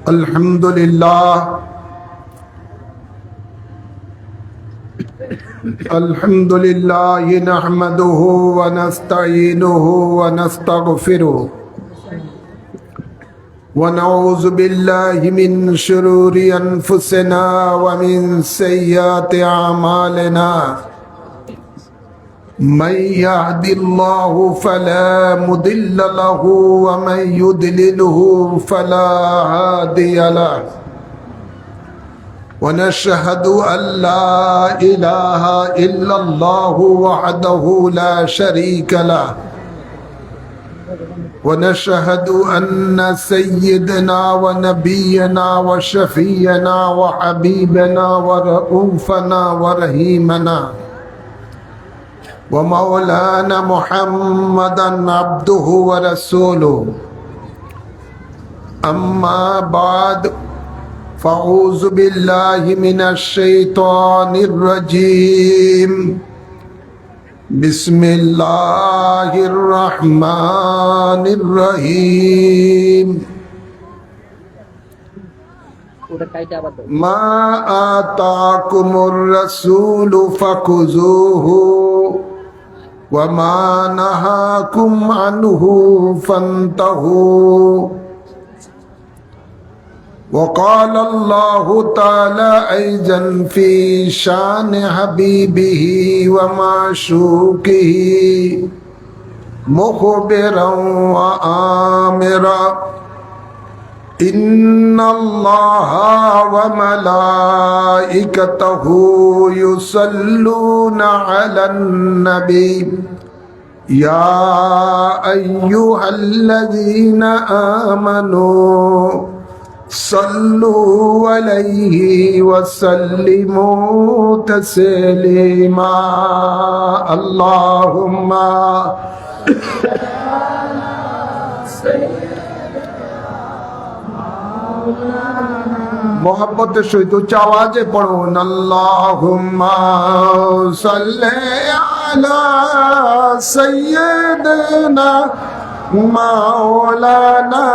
الحمد لله الحمد لله نحمده ونستعينه ونستغفره ونعوذ بالله من شرور أنفسنا ومن سيئات أعمالنا من يهد الله فلا مضل له ومن يضلله فلا هادي له ونشهد أن لا إله إلا الله وحده لا شريك له ونشهد أن سيدنا ونبينا وشفينا وحبيبنا ورؤوفنا ورحيمنا ومولانا محمدا عبده ورسوله أما بعد فأعوذ بالله من الشيطان الرجيم بسم الله الرحمن الرحيم ما آتاكم الرسول فخذوه وما نهاكم عنه فانتهوا وقال الله تعالى أيضا في شان حبيبه ومعشوقه مخبرا وآمرا إن الله وملائكته يصلون على النبي يا أيها الذين آمنوا صلوا عليه وسلموا تسليما اللهم मोहब्बत सहित उच्च आवाजे पढ़ुन अल्लाहुम्मा सल्ली अला सय्यिदना मौलाना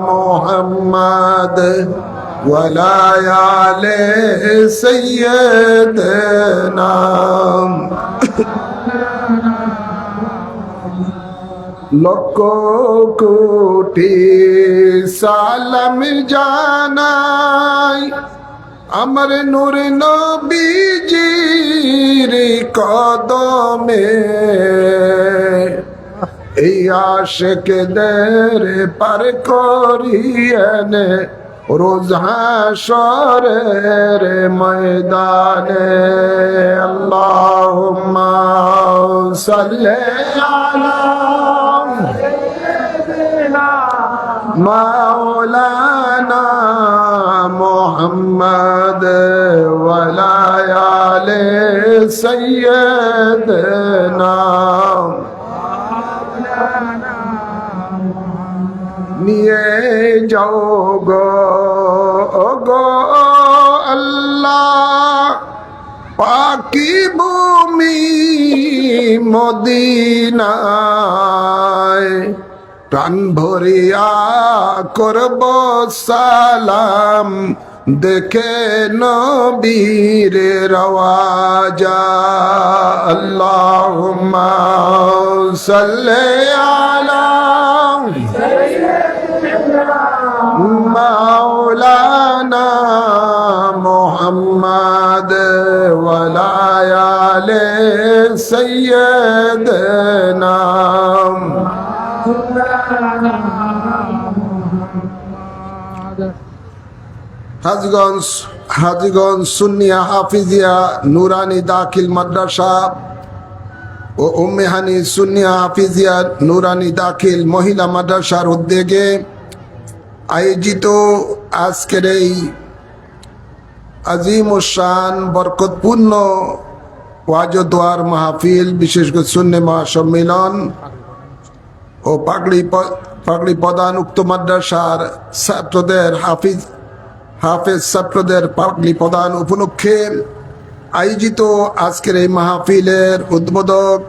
मुहम्मद वला आले सय्यिदना লক্ষ কোটি সালাম জানাই আমার নূর নবীজির কদমে এই আশিকদের পার করিয়েনে রোজ হাশরের ময়দানে আল্লাহুম্মা সাল্লি আলা মাওলানা মুহাম্মদ ওয়ালা আলি সাইয়্যিদিনা নিয়ে যাও গো আল্লাহ পাকি ভূমি মদিনায় প্রাণ ভরিয়া করব সালাম দেখে নবীর রওয়াজা আল্লাহুম্মা সাল্লি আলা মাওলানা মুহাম্মদ ওয়ালা আলি সাইয়্যিদিনা হাজীগঞ্জ সুন্নিয়া হাফিজিয়া নুরানি দাখিল মাদ্রাসা ও উম্মে হানি সুন্নিয়া হাফিজিয়া নুরানি দাখিল মহিলা মাদ্রাসার উদ্যোগে আয়োজিত আজকের এই আজিমুশান বরকতপূর্ণ ওয়াজ ও দোয়ার মাহফিল, বিশেষ করে সুন্নি মহাসম্মিলন ও পাগড়ি প্রদান উক্ত মাদ্রাসার ছাত্রদের হাফেজ ছাত্রদের পাগড়ি প্রদান উপলক্ষে আয়োজিত আজকের এই মাহফিলের উদ্বোধক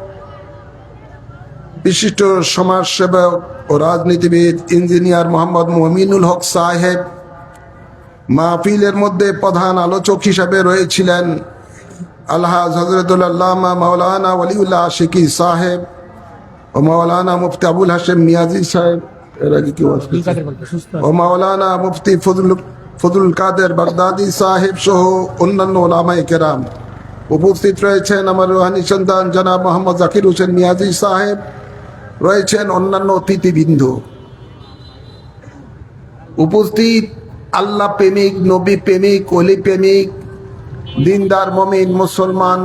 বিশিষ্ট সমাজসেবক ও রাজনীতিবিদ ইঞ্জিনিয়ার মোহাম্মদ মুমিনুল হক সাহেব, মাহফিলের মধ্যে প্রধান আলোচক হিসাবে রয়েছিলেন আলহাজ হযরতুল আল্লামা মাওলানা ওয়ালিউল্লাহ আশিকি সাহেব ও মাওলানা মুফতি আবুল হাশেম মিয়াজি সাহেব, ও মাওলানা মুফতি ফজলুল কাদের বাগদাদি সাহেব সহ অন্যান্য ওলামায়ে কেরাম। উপস্থিত রয়েছেন আমার রুহানি সন্তান জনাব মোহাম্মদ জাকির হোসেন মিয়াজি সাহেব, রয়েছেন অন্যান্য অতিথিবৃন্দ। উপস্থিত আল্লাহ প্রেমিক, নবী প্রেমিক, অলি প্রেমিক, দিনদার মুমিন মুসলমান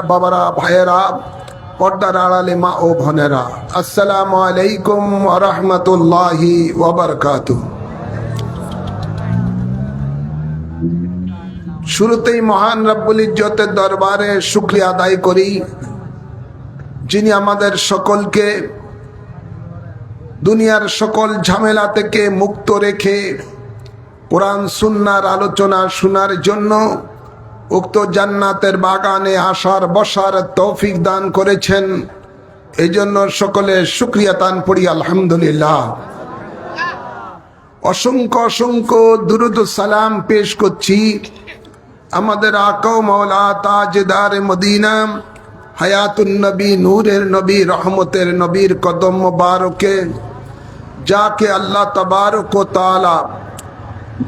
বাবারা, ভাইয়েরা, পর্দার আড়ালে মা ও বোনেরা, আসসালামু আলাইকুম ওয়া রাহমাতুল্লাহি ওয়া বারাকাতুহু। শুরুতেই মহান রব্বুল ইজ্জতের দরবারে শুকরিয়া আদায় করি, যিনি আমাদের সকলকে দুনিয়ার সকল ঝামেলা থেকে মুক্ত রেখে কোরআন সুন্নাহর আলোচনা শোনার জন্য উক্ত জান্নাতের বাগানে আসার বসার তৌফিক দান করেছেন। এই জন্য সকলে শুকরিয়া তান পড়ি আলহামদুলিল্লাহ। অসংখ্য অসংখ্য দুরুদ সালাম পেশ করছি আমাদের আকা ও মাওলা তাজদার মদিনা হায়াতুন নবী, নূরের নবী, রহমতের নবীর কদম মোবারকে, যাকে আল্লাহ তাবারক ও তাআলা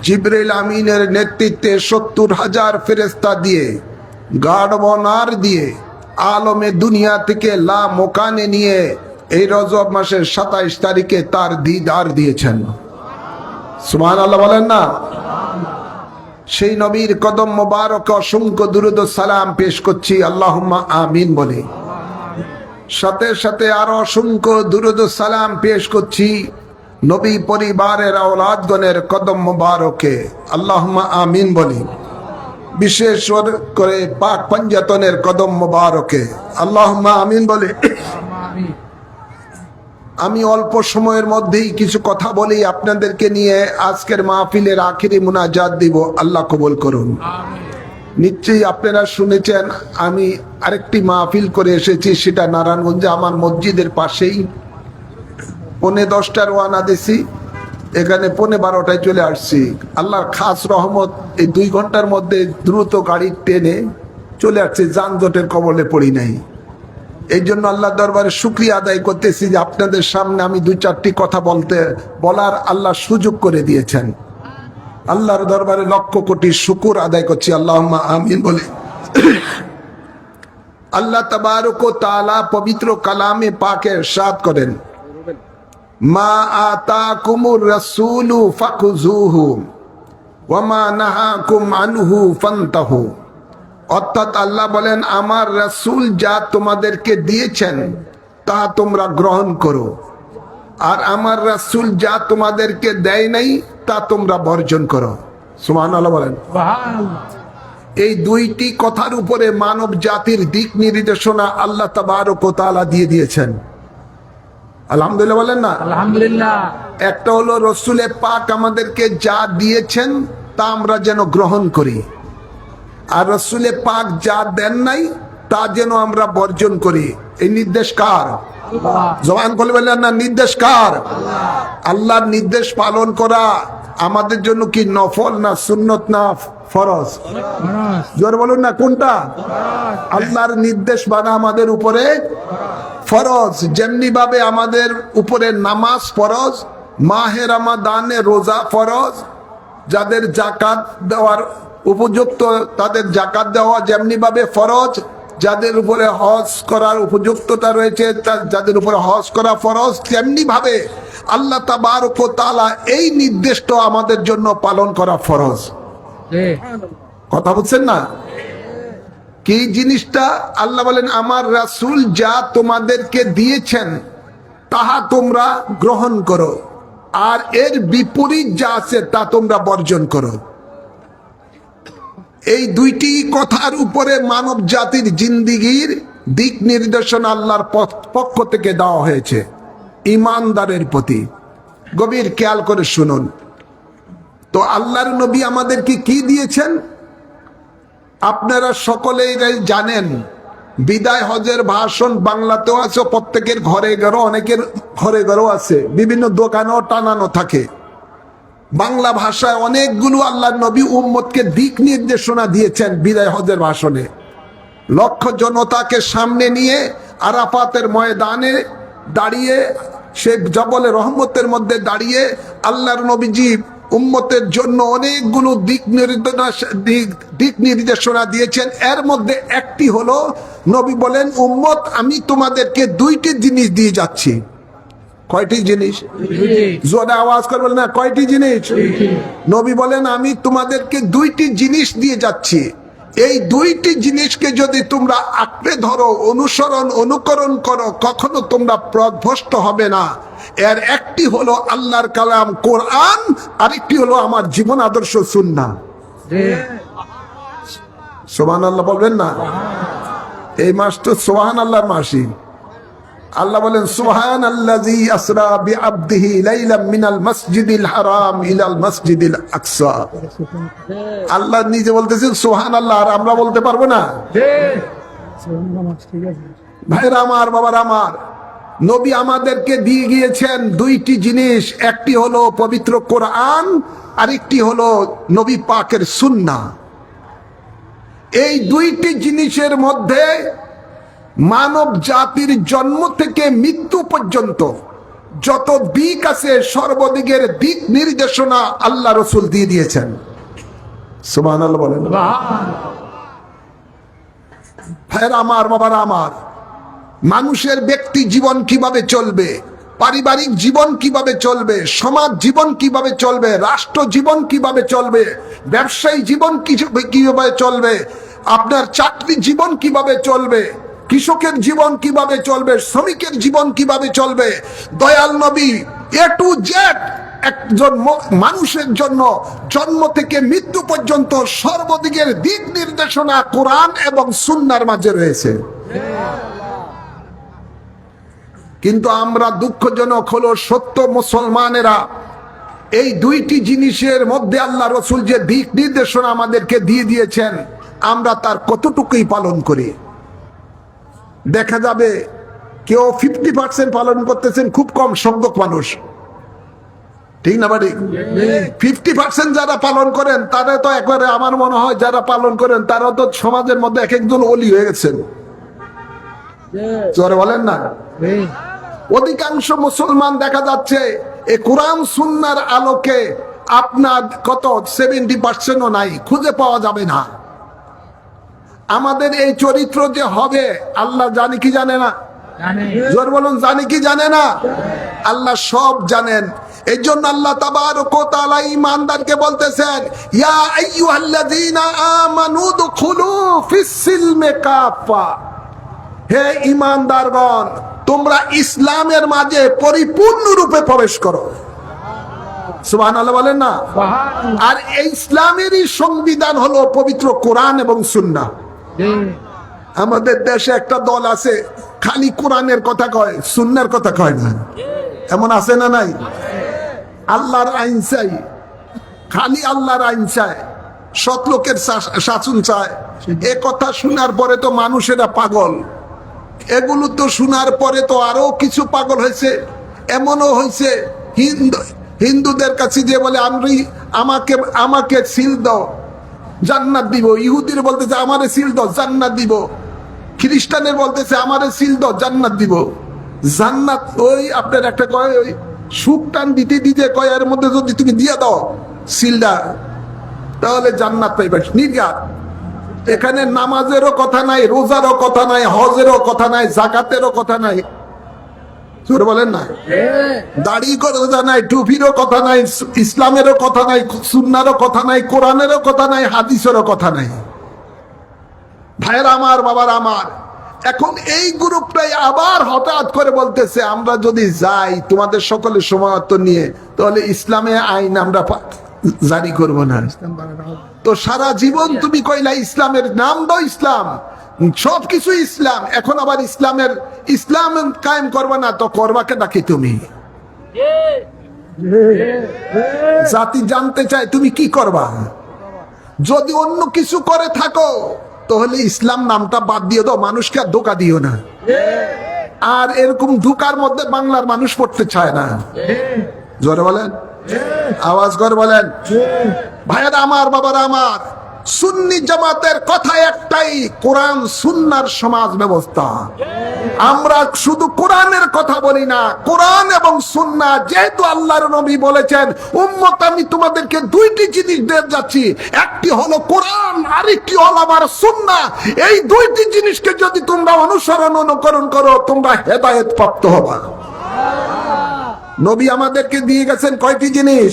জিবরিল আমিনের নেতৃত্বে 70,000 ফেরেশতা দিয়ে গার্ড বনার দিয়ে আলমে দুনিয়া থেকে লা মোকানে নিয়ে এই রজব মাসের 27 তারিখে তার দিদার দিয়েছেন। সুবহানাল্লাহ বলেন না? সেই নবীর কদম মোবারকে অসংখ্য দুরুদ ও সালাম পেশ করছি, আল্লাহুম্মা আমিন বলে। সাথে সাথে আরো অসংখ্য দুরুদ ও সালাম পেশ করছি নবী পরিবারের আওলাদগণের কদম মোবারকে, আল্লাহুম্মা আমিন বলি। বিশেষ করে পাক পঞ্জাতনের কদম মোবারকে, আল্লাহুম্মা আমিন বলে। আমি অল্প সময়ের মধ্যেই কিছু কথা বলি আপনাদেরকে নিয়ে আজকের মাহফিলের আখিরি মুনাজাত দিব, আল্লাহ কবুল করুন। নিশ্চয়ই আপনারা শুনেছেন আমি আরেকটি মাহফিল করে এসেছি, সেটা নারায়ণগঞ্জে আমার মসজিদের পাশেই। 10:45 রওনা দিছি, এখানে 12:15 চলে আসছি। আল্লাহর খাস রহমত, এই 2 ঘন্টার মধ্যে দ্রুত গাড়ি টেনে চলে আসছি, যানজটের কবলে পড়ি নাই। এই জন্য আল্লাহ দরবারে শুকরিয়া আদায় করতেছি যে আপনাদের সামনে আমি 2-4টি কথা বলার আল্লাহ সুযোগ করে দিয়েছেন। আল্লাহর দরবারে লক্ষ কোটি শুকুর আদায় করছি, আল্লাহুম্মা আমিন বলে। আল্লাহ তাবারক ও তাআলা পবিত্র কালামে পাকে ইরশাদ করেন, মা আতাকুমুর রাসূলু ফাখুযুহু ওয়া মা নাহাকুম আনহু ফান্তাহু। অর্থাৎ আল্লাহ বলেন, আমার রাসূল যা তোমাদেরকে দিয়েছেন তা তোমরা গ্রহণ করো, আর আমার রাসূল যা তোমাদেরকে দেয় নাই তা তোমরা বর্জন করো। সুবহানাল্লাহ বলেন। এই 2টি কথার উপরে মানব জাতির দিক নির্দেশনা আল্লাহ তাবারক ও তাআলা দিয়ে দিয়েছেন। আলহামদুলিল্লাহ বলেন না? আলহামদুলিল্লাহ। একটা হলো রাসূলে পাক আমাদেরকে যা দিয়েছেন তা আমরা যেন গ্রহণ করি, আর রাসূলে পাক যা দেন নাই তা যেন আমরা বর্জন করি। এই নির্দেশ কার? জবান খুলে বলেন না, নির্দেশ কার? আল্লাহর নির্দেশ পালন করা আমাদের জন্য কি নফল না সুন্নত না ফরজ? জোরে বলুন না, কোনটা? আল্লাহর নির্দেশ মানা আমাদের উপরে ফরজ। যেমনি ভাবে আমাদের উপরে নামাজ ফরজ, মাহে রমাদানে রোজা ফরজ, যাদের যাকাত দেওয়ার উপযুক্ত তাদের যাকাত দেওয়া যেমনি ভাবে ফরজ, যাদের উপরে হজ করার উপযুক্ততা রয়েছে যাদের উপরে হজ করা ফরজ, তেমনি ভাবে আল্লাহ তাবারক ও তাআলা এই নির্দেশটা আমাদের জন্য পালন করা ফরজ। কথা বুঝছেন না? কি জিনিসটা? আল্লাহ বলেন, আমার রাসূল যা তোমাদেরকে দিয়েছেন তাহা তোমরা গ্রহণ করো, আর এর বিপরীত যা আছে তা তোমরা বর্জন করো। এই 2টি কথার উপরে মানব জাতির জিন্দিগির দিক নির্দেশনা আল্লাহর পক্ষ থেকে দেওয়া হয়েছে ইমানদারের প্রতি। গভীর খেয়াল করে শুনুন তো, আল্লাহর নবী আমাদেরকে কি দিয়েছেন? আপনারা সকলেই জানেন, বিদায় হজের ভাষণ বাংলাতেও আছে, প্রত্যেকের ঘরে ঘরে, অনেকের ঘরে ঘরেও আছে, বিভিন্ন দোকানেও টানানো থাকে। বাংলা ভাষায় অনেকগুলো আল্লাহ নবী উম্মতকে দিক নির্দেশনা দিয়েছেন বিদায় হজের ভাষণে। লক্ষ জনতাকে সামনে নিয়ে আরাফাতের ময়দানে দাঁড়িয়ে, শেখ জবলে রহমতের মধ্যে দাঁড়িয়ে আল্লাহর নবীজি উম্মতের জন্য অনেকগুলো দিক নির্দেশনা দিয়েছেন। এর মধ্যে একটি হলো, নবী বলেন, উম্মত আমি তোমাদেরকে দুইটি জিনিস দিয়ে যাচ্ছি। কয়টি জিনিস? জোরে আওয়াজ করে বলেন না, কয়টি জিনিস? নবী বলেন আমি তোমাদেরকে দুইটি জিনিস দিয়ে যাচ্ছি। এই দুইটি জিনিসকে যদি তোমরা আঁকড়ে ধরো, অনুকরণ করো, কখনো তোমরা পথভ্রষ্ট হবে না। এর একটি হলো আল্লাহর কালাম কোরআন, আরেকটি হলো আমার জীবন আদর্শ সুন্নাহ। সুবহানাল্লাহ বলবেন না? এই মাস তো সুবহানাল্লাহর মাসই। আল্লাহ বলেন সুবহানাল্লাযী আসরা বিআবদিহি লাইলাম মিনাল মাসজিদিল হারাম ইলাল মাসজিদিল আকসা। আল্লাহ নিজে বলতেছেন সুবহানাল্লাহ, আর আমরা বলতে পারবো না? ভাইরা আমার, বাবার আমার, নবী আমাদেরকে দিয়ে গিয়েছেন দুইটি জিনিস। একটি হলো পবিত্র কোরআন, আরেকটি হলো নবী পাকের সুন্নাহ। এই দুইটি জিনিসের মধ্যে মানব জাতির জন্ম থেকে মৃত্যু পর্যন্ত যত দিক আছে, সর্বদিকের দিক নির্দেশনা আল্লাহ রসুল দিয়ে দিয়েছেন। সুবহানাল্লাহ বলেন। ভাইরা আমার, বাবারা আমার, মানুষের ব্যক্তি জীবন কিভাবে চলবে, পারিবারিক জীবন কিভাবে চলবে, সমাজ জীবন কিভাবে চলবে, রাষ্ট্র জীবন কিভাবে চলবে, ব্যবসায়ী জীবন কিভাবে চলবে, আপনার চাকরি জীবন কিভাবে চলবে, কৃষকের জীবন কিভাবে চলবে, শ্রমিকের জীবন কিভাবে চলবে, দয়াল নবী এ টু জেড একজন মানুষের জন্য জন্ম থেকে মৃত্যু পর্যন্ত সর্বদিকের দিক নির্দেশনা কোরআন এবং সুন্নাহর মাঝে রয়েছে। কিন্তু আমরা দুঃখজনক হলো সত্য মুসলমানেরা এই দুইটি জিনিসের মধ্যে আল্লাহ রসুল যে দিক নির্দেশনা আমাদেরকে দিয়ে দিয়েছেন, আমরা তার কতটুকুই পালন করি। দেখা যাবে কেউ 50% পালন করতেছেন, খুব কম সংখ্যক মানুষ, ঠিক না বাড়ি? 50% যারা পালন করেন তারা তো একবারে, আমার মনে হয় যারা পালন করেন তারা তো সমাজের মধ্যে এক একজন ওলি হয়ে গেছেন। জোরে বলেন না? অধিকাংশ মুসলমান দেখা যাচ্ছে এই কোরআন সুন্নাহর আলোকে আপনার কত 70%ও নাই, খুঁজে পাওয়া যাবে না। আমাদের এই চরিত্র যে হবে আল্লাহ জানে কি জানে না? জোর বলুন, জানে কি জানে না? আল্লাহ সব জানেন। এই জন্য আল্লাহ তাবারক ওয়া তাআলা ঈমানদারকে বলতেছেন, ইয়া আইয়ুহাল্লাযীনা আমানু দুখুলু ফিস-সিলমি কাফা। হে ঈমানদারগণ, তোমরা ইসলামের মাঝে পরিপূর্ণ রূপে প্রবেশ করো। সুবহানাল্লাহ বলেন না? আর এই ইসলামেরই সংবিধান হলো পবিত্র কোরআন এবং সুন্নাহ। আমাদের দেশে একটা দল আছে খালি কোরআনের কথা কয়, সুন্নাহর কথা কয় না। এমন আছে না নাই? আল্লাহর আইন চাই, খালি আল্লাহর আইন চায়, সৎ লোকের শাসন চায়। এ কথা শোনার পরে তো মানুষেরা পাগল। এগুলো তো শোনার পরে তো আরো কিছু পাগল হয়েছে। এমনও হয়েছে হিন্দুদের কাছে যে বলে আমাকে সিল দাও, জান্নাত দিব। ইহুদির বলতেছে আমারে সিল দাও, জান্নাত দিব। খ্রিস্টানের বলতেছে আমারে সিল দাও, জান্নাত দিব। জান্নাত ওই আপনার একটা কয়, ওই সুখ টান দিতে দিতে কয়, এর মধ্যে যদি তুমি দিয়ে দাও সিলটা, তাহলে জান্নাত পাইবে। নির্ঘাত এখানে নামাজেরও কথা নাই, রোজারও কথা নাই, হজেরও কথা নাই, যাকাতেরও কথা নাই। জোরে বলেন না? দাড়ি কথা নাই, টুপিরও কথা নাই, ইসলামেরও কথা নাই, সুন্নাহরও কথা নাই, কোরআনেরও কথা নাই, হাদিসেরও কথা নাই। ভাইয়ের আমার, বাবার আমার, এখন এই গ্রুপটাই আবার হঠাৎ করে বলতেছে আমরা যদি যাই তোমাদের সকলের সমায়ত্ত নিয়ে, তাহলে ইসলামে আইন আমরা জারি করব না। তো সারা জীবন তুমি কইলা ইসলামের নাম দাও, ইসলাম সবকিছু ইসলাম, এখন আবার ইসলাম কায়েম করবা না, তো করবাকে ডাকি তুমি? জাতি জানতে চায় তুমি কি করবা। যদি অন্য কিছু করে থাকো হলে ইসলাম নামটা বাদ দিয়ে দাও, মানুষকে আর ধোকা দিও না। আর এরকম ধোকার মধ্যে বাংলার মানুষ পড়তে চায় না। জোরে বলেন, আওয়াজ করে বলেন। ভাইয়েরা আমার, বাবারা আমার, সুন্নি জামাতের কথা একটাই, কোরআন সুন্নাহর সমাজ ব্যবস্থা। আমরা শুধু কোরআনের কথা বলি না, কোরআন এবং সুন্নাহ, যেহেতু আল্লাহর নবী বলেছেন উম্মত আমি তোমাদেরকে দুইটি জিনিস দিয়ে যাচ্ছি, একটি হলো কোরআন, আরেকটি হলো আমার সুন্নাহ। এই দুইটি জিনিসকে যদি তোমরা অনুসরণ অনুকরণ করো, তোমরা হেদায়েত প্রাপ্ত হবা। নবী আমাদেরকে দিয়ে গেছেন কয়টি জিনিস?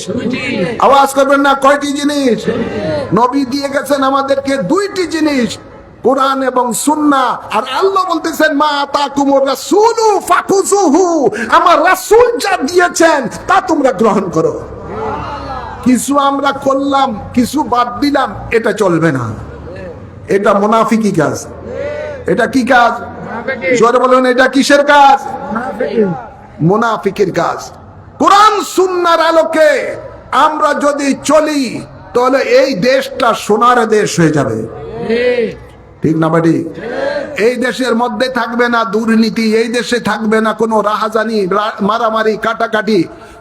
আওয়াজ করবেন না, কয়টি জিনিস? নবী দিয়ে গেছেন আমাদেরকে দুইটি জিনিস, কোরআন এবং সুন্নাহ। আর আল্লাহ বলতেছেন মা আতাকুমুর রাসূলু ফাকুযুহু, আমার রাসূল যা দিয়েছেন তা তোমরা গ্রহণ করো। কিছু আমরা করলাম, কিছু বাদ দিলাম, এটা চলবে না। এটা মুনাফিকি কাজ। এটা কি কাজ? জোরে বলুন, এটা কিসের কাজ? মুনাফিকের কাজ। কোরআন সুন্নাহর আলোকে আমরা যদি চলি, তাহলে এই দেশটা সোনার দেশ হয়ে যাবে। ঠিক না বাড়ি? এই দেশের মধ্যে থাকবে না দুর্নীতি, এই দেশে থাকবে না কোনো রাহাজানি, মারামারি, কাটাকাটি,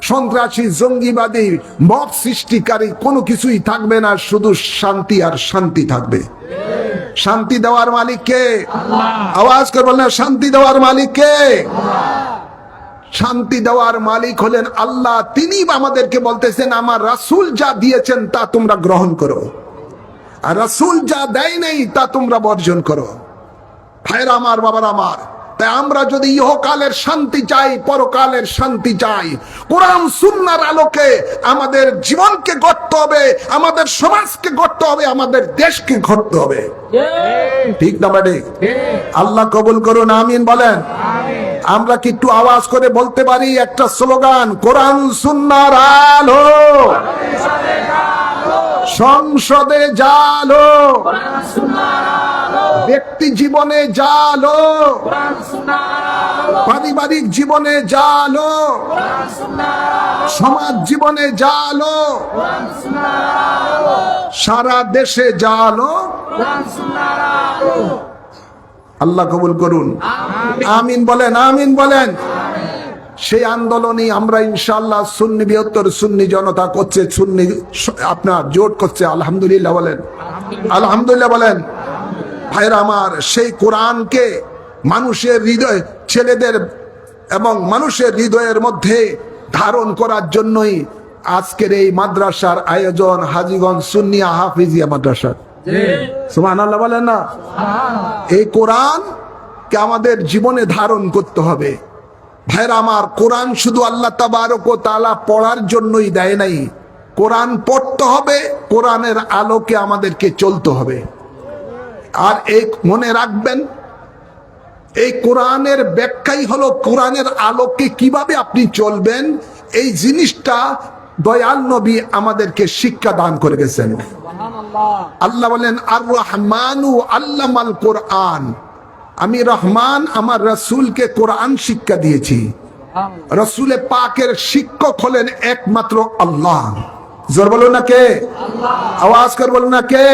সন্ত্রাসী, জঙ্গিবাদী, মব সৃষ্টিকারী, কোনো কিছুই থাকবে না। শুধু শান্তি আর শান্তি থাকবে। শান্তি দেওয়ার মালিক কে? আওয়াজ করে বলেন, শান্তি দেওয়ার মালিক কে? শান্তি দেওয়ার মালিক হলেন আল্লাহ। তিনি আমাদেরকে বলতেছেন আমার রাসূল যা দিয়েছেন তা তোমরা গ্রহণ করো, আর রাসূল যা দেয় নাই তা তোমরা বর্জন করো। ভাইরা আমার, বাবারা আমার, তাই আমরা যদি ইহকালের শান্তি চাই, পরকালের শান্তি চাই, কোরআন সুন্নাহর আলোকে আমাদের জীবনকে গড়তে হবে, আমাদের সমাজকে গড়তে হবে, আমাদের দেশকে গড়তে হবে। ঠিক না ঠিক? আল্লাহ কবুল করুন, আমিন বলেন। আমরা কি একটু আওয়াজ করে বলতে পারি একটা স্লোগান, কোরআন সুন্নাহর আলো সংসদে জালো, ব্যক্তি জীবনে জালো, পারিবারিক জীবনে জালো, সমাজ জীবনে জালো, সারা দেশে জালো। আল্লাহ কবুল করুন, আমিন বলেন, আমিন বলেন। সেই আন্দোলনই আমরা ইনশাআল্লাহ সুন্নি, বৃহত্তর সুন্নি জনতা করছে, সুন্নি আপনার জোট করছে। আলহামদুলিল্লাহ বলেন, আলহামদুলিল্লাহ বলেন। ভাইরা আমার, সেই কোরআনকে মানুষের হৃদয়, ছেলেদের এবং মানুষের হৃদয়ের মধ্যে ধারণ করার জন্যই আজকের এই মাদ্রাসার আয়োজন, হাজীগঞ্জ সুন্নিয়া হাফিজিয়া মাদ্রাসা। সুবহানাল্লাহ বলেন না? এই কোরআনকে আমাদের জীবনে ধারণ করতে হবে। ভাইরা আমার, কোরআন শুধু আল্লাহ তাবারক ওয়া তাআলা পড়ার জন্যই দেয় নাই, কোরআন পড়তে হবে, কোরআনের আলোকে আমাদেরকে চলতে হবে। আর এই মনে রাখবেন, এই কোরআনের ব্যাখ্যাই হলো কোরআনের আলোকে কিভাবে আপনি চলবেন, এই জিনিসটা দয়াল নবী আমাদেরকে শিক্ষা দান করে গেছেন। আল্লাহ বলেন আর রহমানু আল্লামাল কোরআন, আমি রহমান আমার রাসূলকে কোরআন শিক্ষা দিয়েছি। রাসূলে পাকের শিক্ষক হলেন একমাত্র আল্লাহ। জোর বলুন না কে? আওয়াজ করে বলুন না কে?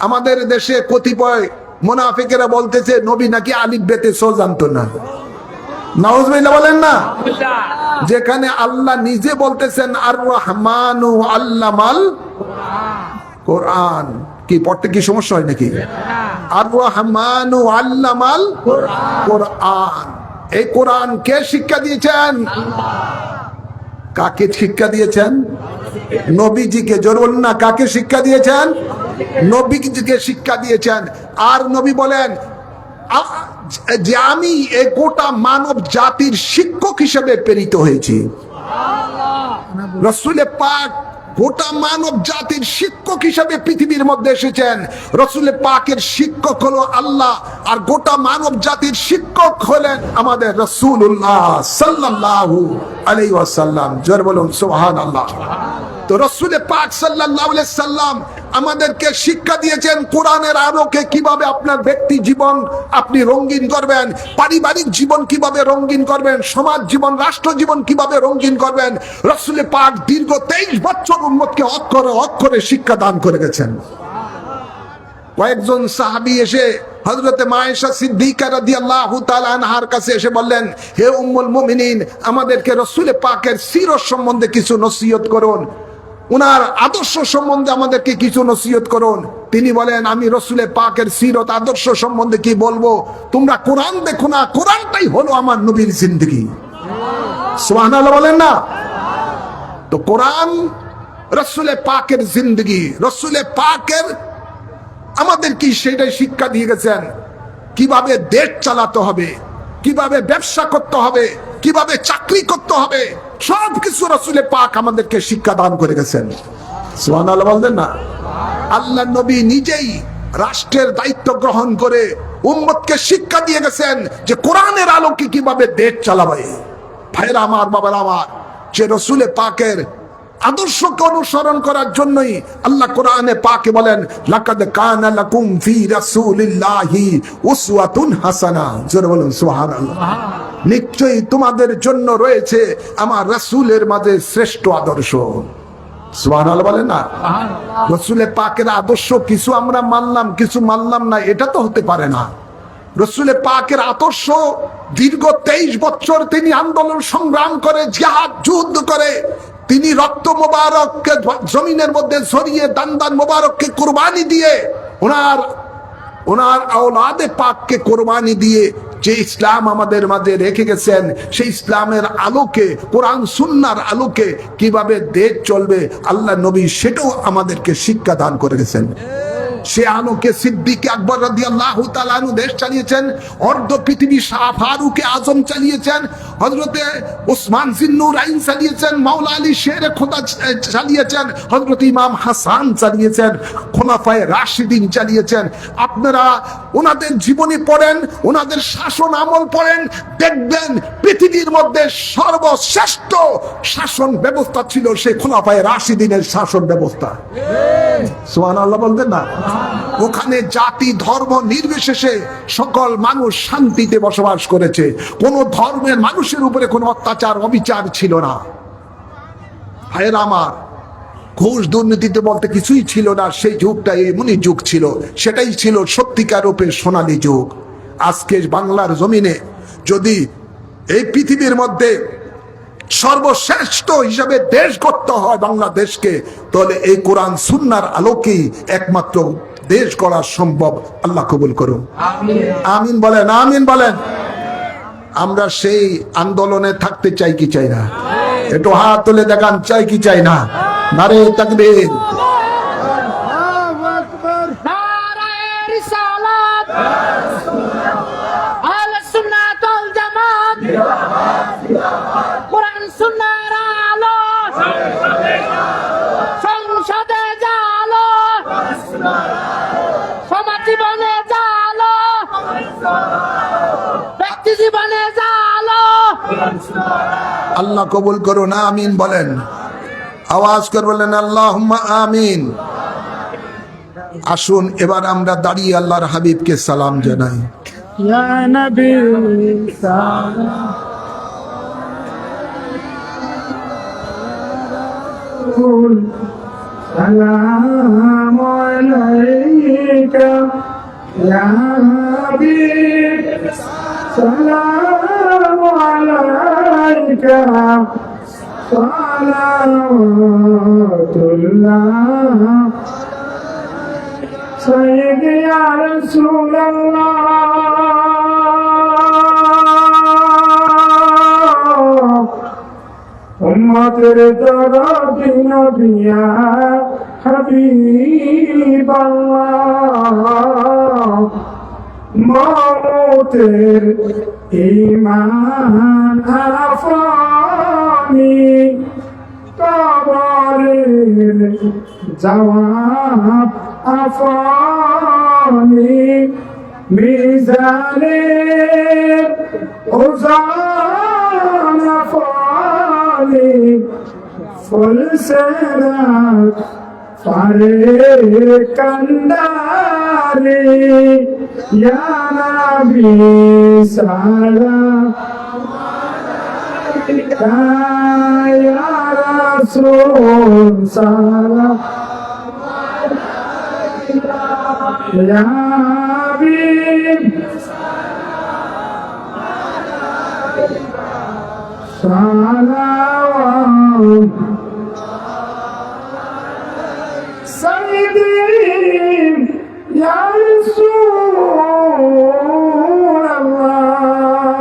আমাদের দেশে কতিপয় মুনাফিকেরা বলতেছে নবী নাকি আলিফ বেতে স জানতো না। নাউজুবিল্লাহ বলেন না? যেখানে আল্লাহ নিজে বলতেছেন আর রহমানু আল্লামাল কোরআন। কি পড়তে কি সমস্যা হয় নাকি? আর রহমানু আল্লামাল কোরআন। এই কোরআন কে শিক্ষা দিয়েছেন? কাকে শিক্ষা দিয়েছেন? নবীজিকে। জোর বলুন না, কাকে শিক্ষা দিয়েছেন? নবীজিকে শিক্ষা দিয়েছেন। আর নবী বলেন যে আমি এই গোটা মানব জাতির শিক্ষক হিসেবে প্রেরিত হয়েছি। রাসূলে পাক গোটা মানব জাতির শিক্ষক হিসেবে পৃথিবীর মধ্যে এসেছেন। রাসূলে পাকের শিক্ষক হলো আল্লাহ, আর গোটা মানব জাতির শিক্ষক হলেন আমাদের রাসূলুল্লাহ সাল্লাল্লাহু আলাইহি ওয়াসাল্লাম। জোরে বলুন সুবহানাল্লাহ। তো রাসূলে পাক সাল্লাল্লাহু আলাইহি সাল্লাম আমাদেরকে শিক্ষা দিয়েছেন কোরআনের আলোকে কিভাবে আপনার ব্যক্তি জীবন আপনি রঙিন করবেন, পারিবারিক জীবন কিভাবে রঙিন করবেন, সমাজ জীবন, রাষ্ট্র জীবন কিভাবে রঙিন করবেন। রাসূলে পাক দীর্ঘ 23 বছর উম্মতকে অক্ষরে অক্ষরে শিক্ষা দান করে গেছেন। কয়েকজন সাহাবী এসে হযরতে মায়েশা সিদ্দিকা রাদিয়াল্লাহু তাআলা আনহার কাছে এসে বললেন, হে উম্মুল মুমিনিন, আমাদেরকে রাসূল পাকের সিরত সম্বন্ধে কিছু নসিহত করুন, উনার আদর্শ সম্বন্ধে আমাদেরকে কিছু নসিহত করুন। তিনি বলেন, আমি রাসূল পাকের সিরত আদর্শ সম্বন্ধে কি বলবো, তোমরা কোরআন দেখো না, কোরআনটাই হলো আমার নবীর জিন্দেগি। সুবহানাল্লাহ বলেন না? তো কোরআন রাসূল পাকের জিন্দেগি, রাসূল পাকের আমাদের কি সেটাই শিক্ষা দিয়ে গেছেন। কিভাবে দেশ চালাতে হবে, কিভাবে ব্যবসা করতে হবে, কিভাবে চাকরি করতে হবে, সবকিছু রাসূল পাক আমাদেরকে শিক্ষা দান করে গেছেন। সুবহানাল্লাহ বলবেন না? আল্লাহ নবী নিজেই রাষ্ট্রের দায়িত্ব গ্রহণ করে উম্মতকে শিক্ষা দিয়ে গেছেন যে কোরআনের আলোকে কিভাবে দেশ চালাবে। ভাইরা আমার, বাবার আমার, যে রাসূল পাকের আদর্শকে অনুসরণ করার জন্যই আল্লাহ কোরআনে পাকে বলেন, লাকাদ কানা লাকুম ফি রাসূলিল্লাহি উসওয়াতুন হাসানা। জোরে বলুন সুবহানাল্লাহ। নিশ্চয়ই তোমাদের জন্য রয়েছে আমার রাসূলের মাঝে শ্রেষ্ঠ আদর্শ। সুবহানাল্লাহ বলেন না? রাসূলের পাকের আদর্শ কিছু আমরা মানলাম, কিছু মানলাম না, এটা তো হতে পারে না। রাসূলের পাকের আদর্শ দীর্ঘ 23 বছর তিনি আন্দোলন সংগ্রাম করে, জিহাদ যুদ্ধ করে, তিনি রক্ত মোবারককে জমিনের মধ্যে ছড়িয়ে, দান দান মোবারককে কুরবানি দিয়ে, ওনার আওলাদে পাককে কুরবানি দিয়ে যে ইসলাম আমাদের মাঝে রেখে গেছেন, সেই ইসলামের আলোকে, কোরআন সুন্নাহর আলোকে কিভাবে দেশ চলবে আল্লাহ নবী সেটাও আমাদেরকে শিক্ষা দান করে গেছেন। সে আলোকে সিদ্দিক আকবর রাদিয়াল্লাহু তাআলা আনহু দেশ চালিয়েছেন, অর্ধ পৃথিবী শাহ ফারুকে আজম চালিয়েছেন, হযরতে ওসমান জিন্নুরাইন চালিয়েছেন, মাওলা আলী শেরে খোদা চালিয়েছেন, হযরত ইমাম হাসান চালিয়েছেন, খোলাফায়ে রাশিদিন চালিয়েছেন। আপনারা ওনাদের জীবনী পড়েন, ওনাদের শাসন আমল পড়েন, দেখবেন পৃথিবীর মধ্যে সর্বশ্রেষ্ঠ শাসন ব্যবস্থা ছিল সেই খোলাফায়ে রাশিদিনের শাসন ব্যবস্থা। সুবহানাল্লাহ বলতেন না? ওখানে জাতি ধর্ম নির্বিশেষে সকল মানুষ শান্তিতে বসবাস করেছে, কোন ধর্মের মানুষের উপরে কোনো অত্যাচার অবিচার ছিল না। ভাইয়েরা আমার, ঘুষ দুর্নীতিতে বলতে কিছুই ছিল না। সেই যুগটা এমনই যুগ ছিল, সেটাই ছিল সত্যিকার রূপে সোনালী যুগ। আজকে বাংলার জমিনে যদি এই পৃথিবীর মধ্যে সর্বশ্রেষ্ঠ হিসাবে দেশ করতে হয় বাংলাদেশকে, তাহলে এই কোরআন সুন্নাহর আলোকেই একমাত্র দেশ করা সম্ভব। আল্লাহ কবুল করুন, আমিন বলেন, আমিন বলেন। আমরা সেই আন্দোলনে থাকতে চাই কি চাই না? একটু হাত তুলে দেখান, চাই কি চাই না? নারে তাকবীর। কোরআন সুন্নাহর আলো সংসদে জালো, সমাজ জীবনে জালো, ব্যক্তি জীবনে জালো। আল্লাহ কবুল করুন, আমিন বলেন। আওয়াজ করে বলেন আল্লাহুম্মা আমিন। আসুন এবার আমরা দাঁড়িয়ে আল্লাহর হাবিবকে সালাম জানাই। ইয়া নবী সালাম সালাম আলাইকা ইয়া হাবিব সালাম আলাইকা সালাতুল্লাহ সাইয়্যিদি ইয়া রাসূলুল্লাহ উম্মতের দরদি নবী ইয়া হাবিবাল্লাহ মওতের ঈমান আফানি কবরের জবাব আফানি মিজানের ওজন আফানি ফুলসেরাত পারে কান্দারে ইয়া নবী সালাম আলাইকা ইয়া রাসূল সালাম আলাইকা يا حبيب صلوات سيدي يا رسول الله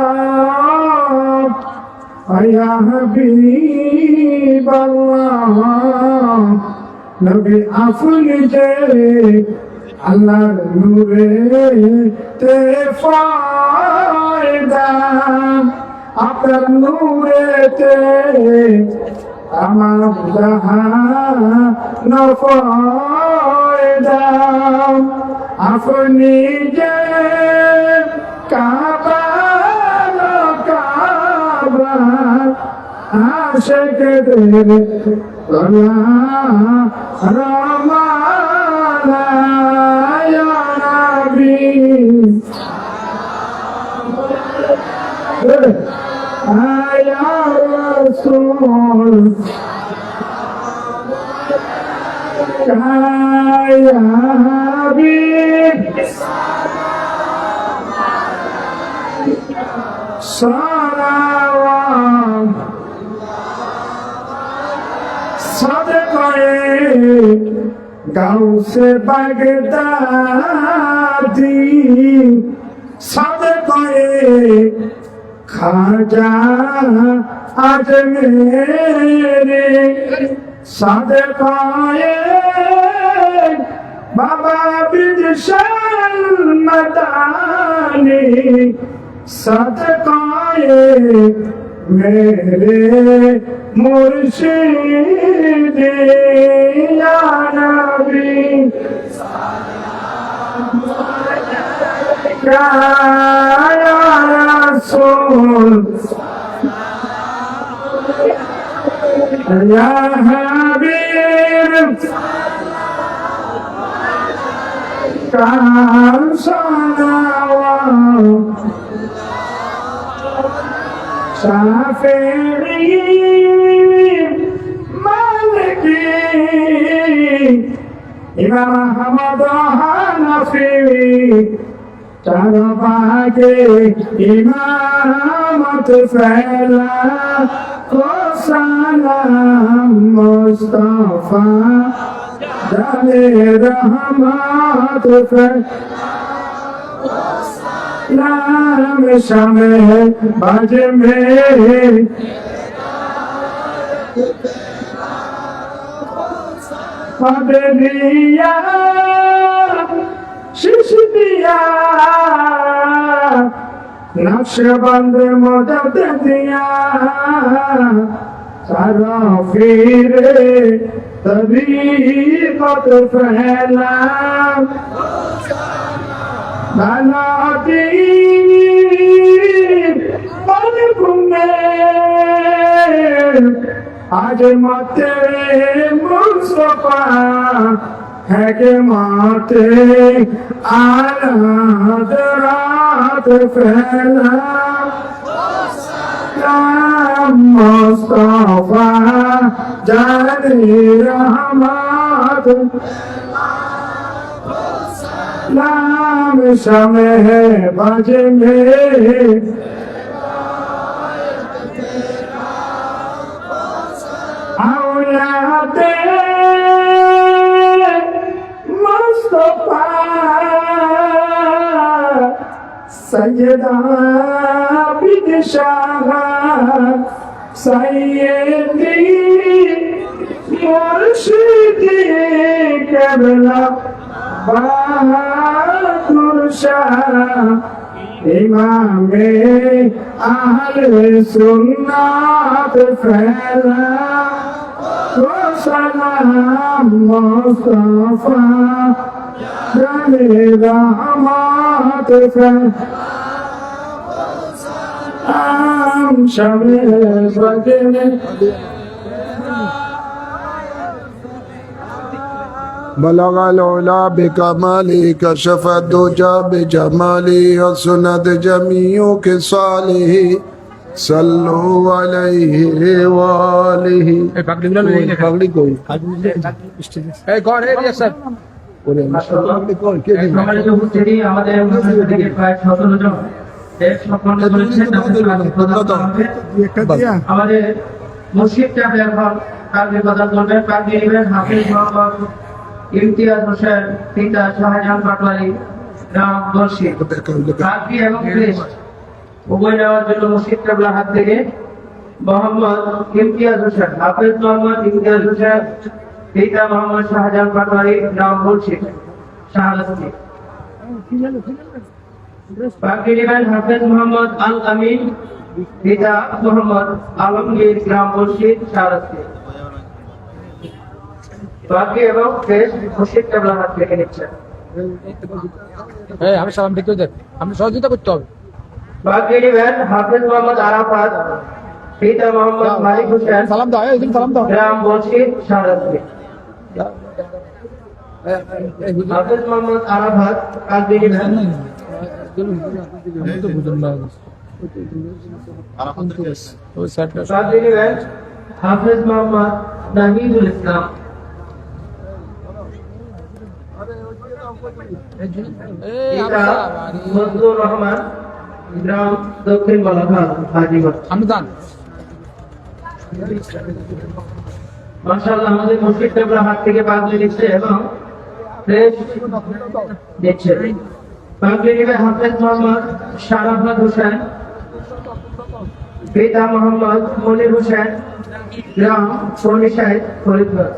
يا حبيب الله নবী আপনি যে আল্লাহর নূরে তে ফায়দা আপনার নূরেতে আমার জাহান ফায়দা আপনি যে কাবা কাবা আশিকদের রমানা ইয়া নবী ইয়া রাসূল ইয়া হাবিব সালাওয়াত সদকায়ে গাউসে বাগদাদি সদকায়ে খাজা আজমেরে সদকায়ে বাবা বিদশাল মদানি সদকায়ে मेरे मुर्शिद या नबी या रसूल या हबीब काम सलावत शाफिई मालिकी इमाम अहमद हनफी चारों बागे इमामत फैला को सलाम मुस्तफा जाने रहमत फैला नाम शामे बाज में पद दिया शीश दिया नक्शबंद मदद दिया सारा फिरे तरीक़त फैला नानादी पलक में आज माते मुस्तफा है के माते आराध रात फैला मुस्तफा जाने रहमत नाम शामे है बाजे में औलादे मुस्तफा सैयदा बिदशाह सैयदी मुर्शिदी केबला बहादुर शाह इमामे अहले सुन्नत फैला तो सलाम मुस्तफा जाने रहमत फैला आम शमे बजने بلغ العلا بكماله كشف الدجى بجماله وسند جميع خصاله صلوا عليه وآله এই পাগড়ি কই এই ঘর এরিয়া স্যার সম্মানিত উপস্থিতি, আমাদের মাদ্রাসা থেকে প্রায় 17 জন দেশ সম্পন্ন করেছেন। আমাদের মুর্শিদটা এখন কাজী প্রদান করবেন। কাজী নেবেন হাফিজ মোহাম্মদ ইমতিয়াজ হোসেন, পিতা শাহজাহান পাটোয়ারি, নাম মুর্শিদ। কাজী এবং ক্রেস্ট উভয় নেওয়ার জন্য মুর্শিদ কেবলার হাত থেকে মোহাম্মদ ইমতিয়াজ হোসেন, হাফিজ মোহাম্মদ ইমতিয়াজ হোসেন, পিতা মোহাম্মদ শাহজাহান পাটোয়ারি, নাম মুর্শিদ শাহাদাতপুর। বাকি নেবেন হাফিজ মোহাম্মদ আল আমিন, পিতা মোহাম্মদ আলমগীর, গ্রাম মুর্শিদ শাহাদাতপুর। বাকি এবং ক্রেস্ট মুর্শিদ কেবলার হাত থেকে নিচ্ছেন। আমি সালাম দিতে যাই, আপনি সহযোগিতা করতে হবে। বাকি নেবেন হাফিজ মোহাম্মদ আরাফাত, পিতা মোহাম্মদ মালিক হোসেন, সালাম দাও, সালাম দাও। গ্রাম মুর্শিদ শাহাদাতপুর। হাফিজ মোহাম্মদ আরাফাত কাজী নেবেন। কাজী নেবেন হাফিজ মোহাম্মদ নাহিদুল ইসলাম, পিতা ফজলুর রহমান, গ্রাম দক্ষিণ বালাঘাট, হাজিগঞ্জ। আমি জান মাশাআল্লাহ, আমাদের মুর্শিদ কেবলার হাত থেকে পাগড়ি নিচ্ছে এবং ক্রেস্ট দিচ্ছে। পাগড়ি নেবে হাফেজ মোহাম্মদ শারাফত হোসেন, পিতা মোহাম্মদ মনির হোসেন, গ্রাম ফনিশাইদ, ফরিদগঞ্জ।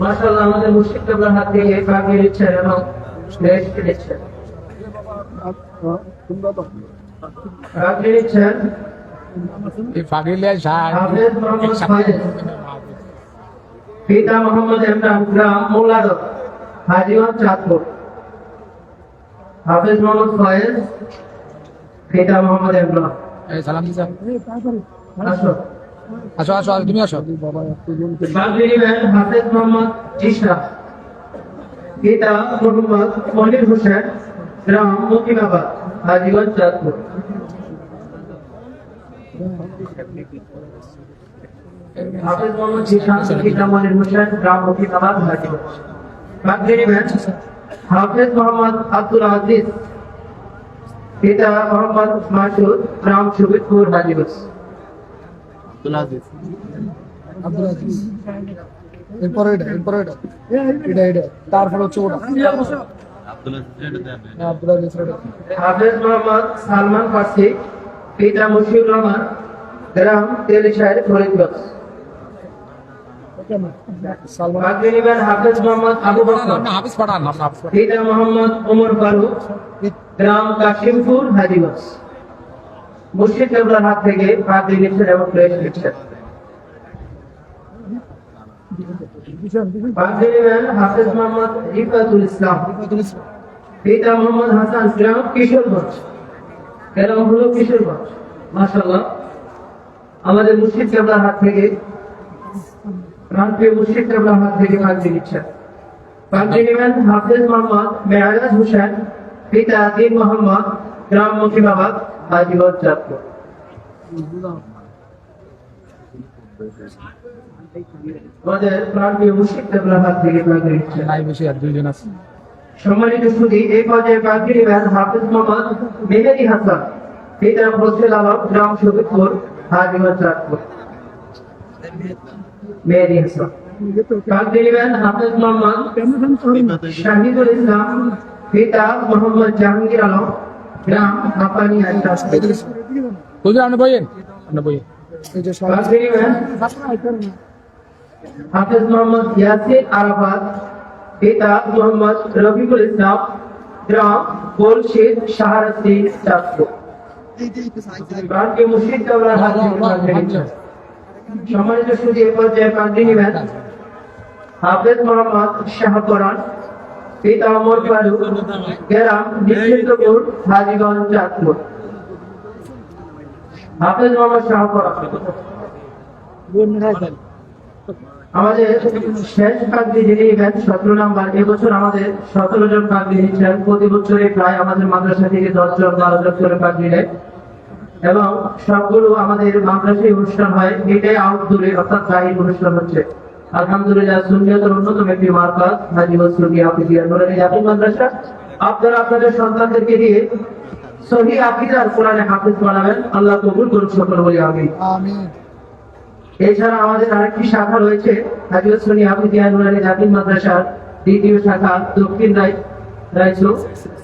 মাশাআল্লাহ, আমাদের মুর্শিদ কেবলার হাত থেকে পাগড়ি নিচ্ছেন এবং ক্রেস্ট দিচ্ছেন। পাগড়ি নিচ্ছেন হাফেজ মোহাম্মদ ফায়েজ, পিতা মোহাম্মদ ইমরান, গ্রাম মোল্লাদহ, হাজীগঞ্জ, চাঁদপুর। হাফেজ মোহাম্মদ ফায়েজ, পিতা মোহাম্মদ ইমরান। সালাম দিছা। আসো আসো আসো, তুমি আসো। পাগড়ি নেবেন হাফেজ মোহাম্মদ জিশা, পিতা মোহাম্মদ মনির হোসেন, গ্রাম মুকিমাবাদ, হাজীগঞ্জ, চাঁদপুর। হাফেজ মোহাম্মদ জিশা, পিতা মনির হোসেন, গ্রাম মুকিমাবাদ, হাজীগঞ্জ। পাগড়ি নেবেন হাফেজ মোহাম্মদ আব্দুল আজিজ, পিতা মোহাম্মদ মাসুদ, গ্রাম সুবিদপুর, হাজীগঞ্জ। এরপরে তারপরে হচ্ছে ওটা হাফেজ মোহাম্মদ সালমান ফার্সি, পিতা মুশিউর রহমান, গ্রাম তেলিশাইর, ফরিদগঞ্জ। পাগড়ি নেবেন হাফেজ মোহাম্মদ আবু বকর, হাফিজ পাঠান, পিতা মোহাম্মদ ওমর ফারুক, গ্রাম কাশিমপুর, হাজীগঞ্জ। মুর্শিদ কেবলার হাত থেকে পাগড়ি নিচ্ছেন এবং ক্রেস্ট নিচ্ছেন। পাগড়ি নেবেন হাফেজ মোহাম্মদ রিফাতুল ইসলাম, পিতা মোহাম্মদ হাসান, গ্রাম কিশোরগঞ্জ, গ্রাম হলো কিশোরগঞ্জ। মাশাআল্লাহ, আমাদের মুর্শিদ কেবলার হাত থেকে প্রান্তীয় মুর্শিদ কেবলার হাত থেকে পাগড়ি নিচ্ছেন। পাগড়ি নেবেন হাফেজ মোহাম্মদ মেয়ারাজ হোসেন, পিতা দীন মোহাম্মদ, গ্রাম মুকিমাবাদ, হাজীগঞ্জ, চাঁদপুর। আমাদের প্রান্তীয় মুর্শিদ কেবলার হাত থেকে পাগড়ি নিচ্ছেন। সম্মানিত সুধী, এই পর্যায়ে পাগড়ি নেবেন হাফেজ মোহাম্মদ মেহেদী হাসান, পিতা ফজল আলম, গ্রাম সুবিদপুর, হাজীগঞ্জ, চাঁদপুর। মেহেদী হাসান। পাগড়ি নেবেন হাফেজ মোহাম্মদ শাহিদুল ইসলাম, পিতা মোহাম্মদ জাহাঙ্গীর আলম, গ্রাম হাপানিয়া, চাঁদপুর। পাগড়ি নেবেন হাফেজ মোহাম্মদ ইয়াসির আরাফাত, পিতা মোহাম্মদ রফিকুল ইসলাম, গ্রাম গোলশিদ, শাহারাস্তি, চাঁদপুর। প্রান্তীয় মুর্শিদ কেবলার হাত থেকে পাগড়ি নিচ্ছেন। সম্মানিত সুধী, এই পর্যায়ে পাগড়ি নেবেন হাফেজ মোহাম্মদ শাহপরান, পিতা ওমর ফারুক, গ্রাম নিশ্চিন্তপুর, হাজীগঞ্জ, চাঁদপুর। হাফেজ মোহাম্মদ শাহপরান। আমাদের শেষ পাগড়ি যিনি নেবেন 17 নাম্বার। এবছর আমাদের 17 জন পাগড়ি নিচ্ছেন। প্রতি বছরে প্রায় আমাদের মাদ্রাসা থেকে 10 জন 12 জন করে পাগড়ি নেয়। এবং সবগুলো আমাদের মাদ্রাসায় অনুষ্ঠান হয়, এটাই আউটডোরে অর্থাৎ বাইরের অনুষ্ঠান হচ্ছে। আলহামদুলিল্লাহ, সুন্নিয়তের অন্যতম একটি মার্কাজ হাজী সুন্নি হাফিজিয়া নুরানী জাতীয় মাদ্রাসা। আপনারা আপনাদের সন্তানদেরকে দিয়ে সহি আকীদার কোরআনে হাফেজ বানাবেন। আল্লাহ কবুল করুন, সকল বলি আমিন। আমিন। এছাড়া আমাদের আরেকটি শাখা রয়েছে হাজী সুন্নি হাফিজিয়া নুরানী জাতীয় মাদ্রাসার দ্বিতীয় শাখা দক্ষিণ রাইচু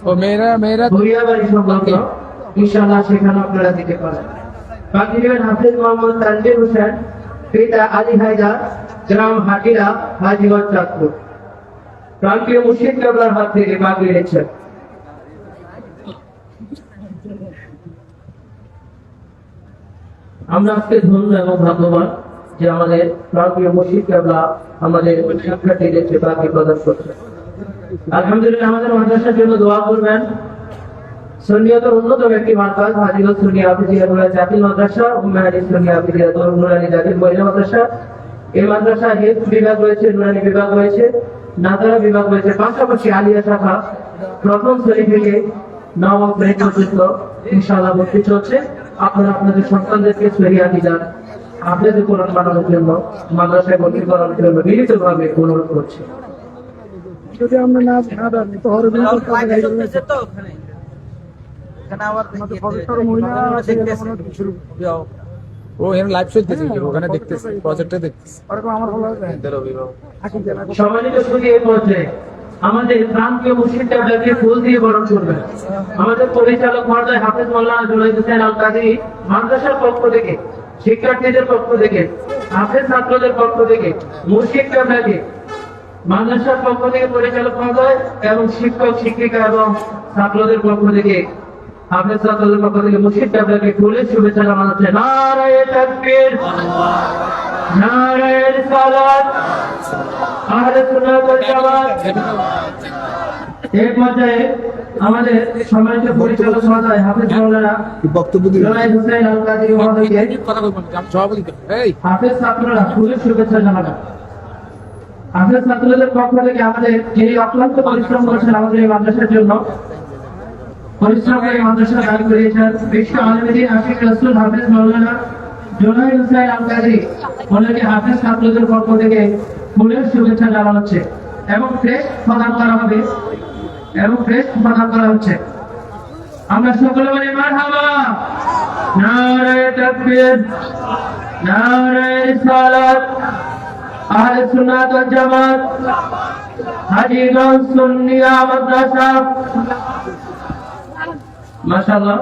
ও মেয়েরা ভুইয়াবাড়ি সংলগ্ন। ইনশাআল্লাহ সেখানে আপনারা দিতে পারেন। বাকি দিবেন হাফেজ মোহাম্মদ তানভীর হোসেন, পিতা আলী হায়দার, গ্রাম হাটিরা, হাজীগঞ্জ, চাঁদপুর। প্রান্তীয় মুর্শিদ কেবলার হাত থেকে বাগড়ি নিচ্ছেন। আমরা আজকে ধন্য এবং ভাগ্যবান যে আমাদের প্রান্তীয় মুর্শিদ কেবলা আমাদের শিক্ষার্থীদেরকে বাগড়ি প্রদান করছে। আলহামদুলিল্লাহ, আমাদের মাদ্রাসার জন্য দোয়া করবেন। সুন্নিয়তের অন্যতম একটি মার্কাজ হাজী সুন্নি হাফিজিয়া নুরানী জাতীয় মাদ্রাসা, উম্মে হাদিস সুন্নি হাফিজিয়া নুরানী জাতীয় মহিলা মাদ্রাসা। এই মাদ্রাসায় হিফজ বিভাগ রয়েছে, নুরানী বিভাগ রয়েছে, নাজারা বিভাগ রয়েছে, পাশাপাশি আলিয়া শাখা প্রথম শ্রেণী থেকে নবম শ্রেণী পর্যন্ত ইনশাআল্লাহ ভর্তি চলছে। আপনারা আপনাদের সন্তানদেরকে সহি আকীদার হাফেজ কোরআন বানানোর জন্য মাদ্রাসায় ভর্তি করানোর জন্য মিলিতভাবে অনুরোধ করছি। যদি আমরা না দেন তো হবে না। ও এর লাইভ চলতেছে, ওখানে দেখতেছে, প্রজেক্টে দেখতেছে। আমার ভালো লাগে। সম্মানিত সুধী, এই পর্যায়ে আমাদের প্রান্তীয় মুর্শিদ কেবলাকে ফুল দিয়ে বরণ করবেন। আমাদের পরিচালক মহোদয় হাফেজ মাওলানা জুনাইদ হোসেন আল কাদরি মাদ্রাসার পক্ষ থেকে, শিক্ষার্থীদের পক্ষ থেকে, হাফেজ ছাত্রদের পক্ষ থেকে মুর্শিদ কেবলাকে মাদ্রাসার পক্ষ থেকে পরিচালক মহোদয় এবং শিক্ষক শিক্ষিকা এবং ছাত্রদের পক্ষ থেকে, হাফেজ ছাত্রদের পক্ষ থেকে মুর্শিদ কেবলাকে ফুলের শুভেচ্ছা জানানো হচ্ছে। নারায়ে তাকবীর, নারায়ে রিসালাত, আহলে সুন্নাত ওয়াল জামাত। এই পর্যায়ে আমাদের সম্মানিত পরিচালক মহোদয় হাফেজ মাওলানা বক্তব্য দিন। জুনাইদ হোসেন আল কাদরি মহোদয়কে সভাপতি এই হাফেজ ছাত্ররা ফুলের শুভেচ্ছা জানাবেন। হাফেজ ছাত্রদের পক্ষ থেকে আমাদের যিনি অক্লান্ত পরিশ্রম করেছেন আমাদের এই মাদ্রাসার জন্য, পরিশ্রম করে মাদ্রাসা দান করিয়েছেন বিশ্ব আলমদিন আশিক রাসূল হাফেজ মাওলানা জুনাইদ হোসেন আল কাদরি, ওনাকে হাফেজ ছাত্রদের পক্ষ থেকে ফুলের শুভেচ্ছা জানানো হচ্ছে এবং ক্রেস্ট প্রদান করা হবে হচ্ছে। আমরা সকলে বলি মারহাবা, নারায়ে তাকবীর, নারায়ে রিসালাত, আহলে সুন্নাত ওয়াল জামাত, হাজীগঞ্জ সুন্নিয়া মাদ্রাসা। মাশাআল্লাহ।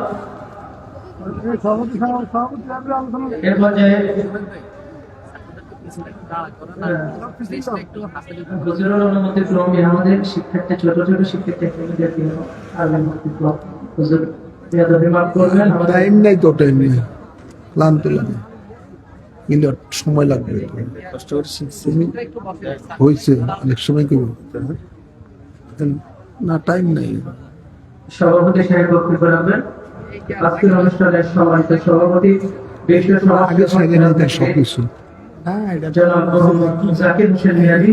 এর পর্যায়ে হুজুরের অনুমতি ক্রমে আমাদের শিক্ষার্থী ছোট শিক্ষার্থী হুজুর মাফ করবেন। টাইম নেই তো, টাইম নেই, ক্লান্ত লাগে, কিন্তু সময় লাগবে। কষ্ট করে শিখছি হয়েছে, অনেক সময় কি না, টাইম নেই। সভাপতি সাহেব বক্তব্য রাখবেন। আজকের অনুষ্ঠানের সম্মানিত সভাপতি বিশ্ব আগে সাইডে নিতে সমাজ সবকিছু। জনাব মোহাম্মদ জাকির হোসেন মিয়াদি,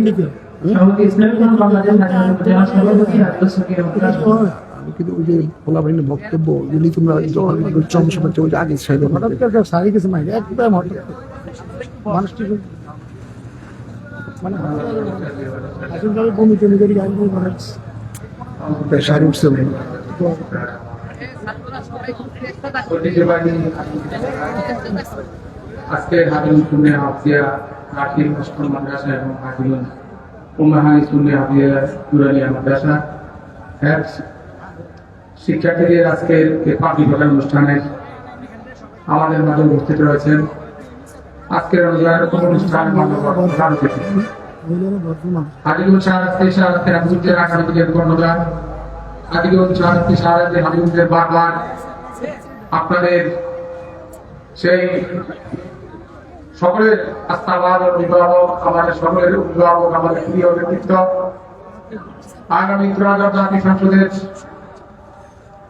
সভাপতি ইসলামী ফ্রন্ট বাংলাদেশ জেলা সভাপতি হাজী সুন্নি হাফিজিয়া। আমি কিন্তু ওই যে বলা ভাই বক্তব্য যদি তোমরা যখন চমসভা ওই আগে সাইডে সারি কিছু নাই, একদম মানুষটি মানে আসলে ভূমি তৈরি করি সারি উঠছে আজকে হাজীগঞ্জ সুন্নি হাফিজিয়া রাশিদ অষ্টম মাদ্রাসা এবং হাজীগঞ্জ উম্মে হাদিস সুন্নি হাফিজিয়া নুরানী মাদ্রাসা শিক্ষার্থীদের আজকের এই পাখি প্রদান অনুষ্ঠানে আমাদের মাঝে উপস্থিত রয়েছেন। আজকের অনুষ্ঠানের মান্যবর প্রধান অতিথি হাজীগঞ্জ শাহরাস্তি হাজীগঞ্জের আগামী দিনের কর্ণধার, হাজীগঞ্জ শাহরাস্তি হাজীগঞ্জের বারবার আপনাদের সেই সকলের আস্থাবাদ অভিভাবক, আমাদের সকলের অভিভাবক, আমাদের প্রিয় ব্যক্তিত্ব, আগামী ত্রয়োদশ জাতীয় সংসদের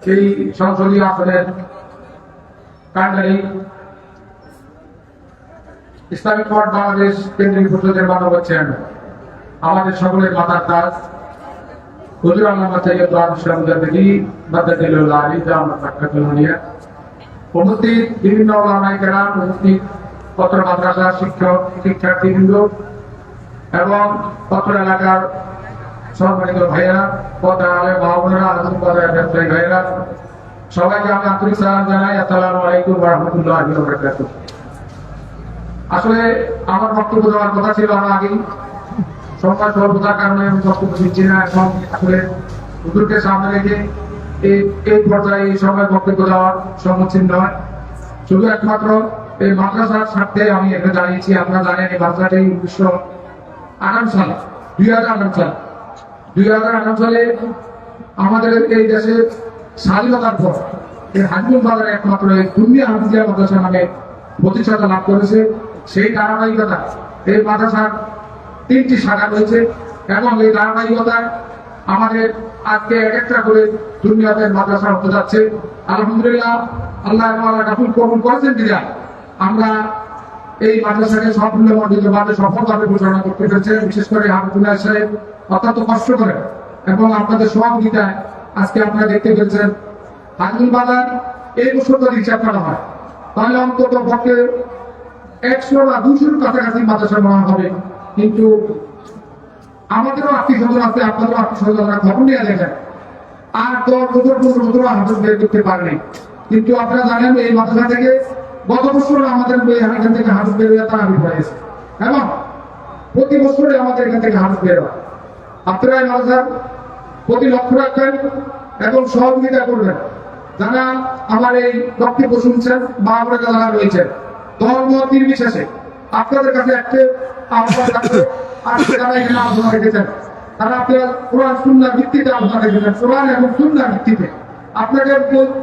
সেই সংসদীয় আসনের কাণ্ডারি ইসলামিক ফ্রন্ট বাংলাদেশ কেন্দ্রীয় পরিষদের মানব হচ্ছেন আমাদের সকলের মাতার তাজ হুজুর আল্লামা সৈয়দ আবু ইসলাম জাদেরি বাদাদিল্লাহ আলী জামাত আকাতুল উপস্থিত বিভিন্ন ওলামায়ে-কেরাম, উপস্থিত পত্র মাদ্রাসার শিক্ষক শিক্ষার্থীবৃন্দ এবং পত্র এলাকার সম্মানিত ভাইয়েরা, পদ্মার আলেম মা বোনেরা, আলোচনা পর্যায়ের ব্যবসায়ী ভাইয়েরা, সবাইকে আমি আন্তরিক সালাম জানাই। আসসালামু আলাইকুম ওয়া রাহমাতুল্লাহি ওয়া বারাকাতুহু। আসলে আমার বক্তব্য দেওয়ার কথা ছিল আমার আগেই, সময় স্বল্পতার কারণে আমি বক্তব্য দিচ্ছি না। এখন আসলে হুজুরকে সামনে রেখে এই পর্যায়ে এই সময় বক্তব্য দেওয়ার সম্মুখীন নয়। শুধু একমাত্র এই মাদ্রাসার স্বার্থে আমি এখানে দাঁড়িয়েছি। আপনারা জানেন এই মাদ্রাসাটি 1958 সালে 2008 সালে আমাদের এই দেশে স্বাধীনতার পর এই হাজিগঞ্জ বাজারে একমাত্র এই দুনিয়া হাফিজিয়া মাদ্রাসা নামে প্রতিষ্ঠাতা লাভ করেছে। সেই ধারাবাহিকতা এই মাদ্রাসার 3টি শাখা রয়েছে এবং এই ধারাবাহিকতায় আমাদের আজকে এক একটা করে দুনিয়াতে মাদ্রাসা হতে যাচ্ছে। আলহামদুলিল্লাহ, আল্লাহ রাসূল কবুল করেছেন বিধায় আমরা এই মাদ্রাসাকে সাফল্যমণ্ডিতভাবে সফলভাবে পরিচালনা করতে পেরেছে। বিশেষ করে হাফিজুল্লাহ সাহেব অত্যন্ত কষ্ট করে এবং আপনাদের সহযোগিতায় আজকে আপনারা দেখতে পেয়েছেন হাজিগঞ্জ বাজার এই বছর যদি হিসাব করা হয় তাহলে অন্তত পক্ষে 100 বা 200 কাছাকাছি মাদ্রাসা বানানো হবে। কিন্তু আমাদেরও আর্থিক স্বজন আছে, আপনাদেরও আর্থিক স্বজনরা খবর নিয়ে দেখেন 8-10 বছর 15 বছর হাফেজ বের করতে পারেনি। কিন্তু আপনারা জানেন এই মাদ্রাসা থেকে গত বছর আমাদের এখান থেকে হাফেজ বের হয়ে তারা আবির্ভাব হয়েছে এবং প্রতি বছরে আমাদের এখান থেকে হাফেজ বের হয়। আপনারা এই মাদ্রাসার প্রতি লক্ষ্য রাখবেন এবং সহযোগিতা করবেন। যারা আমার এই বক্তব্য শুনছেন বা আমরা যারা রয়েছেন ধর্ম নির্বিশেষে আপনাদের কাছে একটা আহ্বান থাকবে। আর যারা এখানে আলোচনা রেখেছেন তারা আপনারা কোরআন সুন্নাহর ভিত্তিতে আলোচনা রেখেছেন। কোরআন এবং সুন্নাহর ভিত্তিতে আপনাকে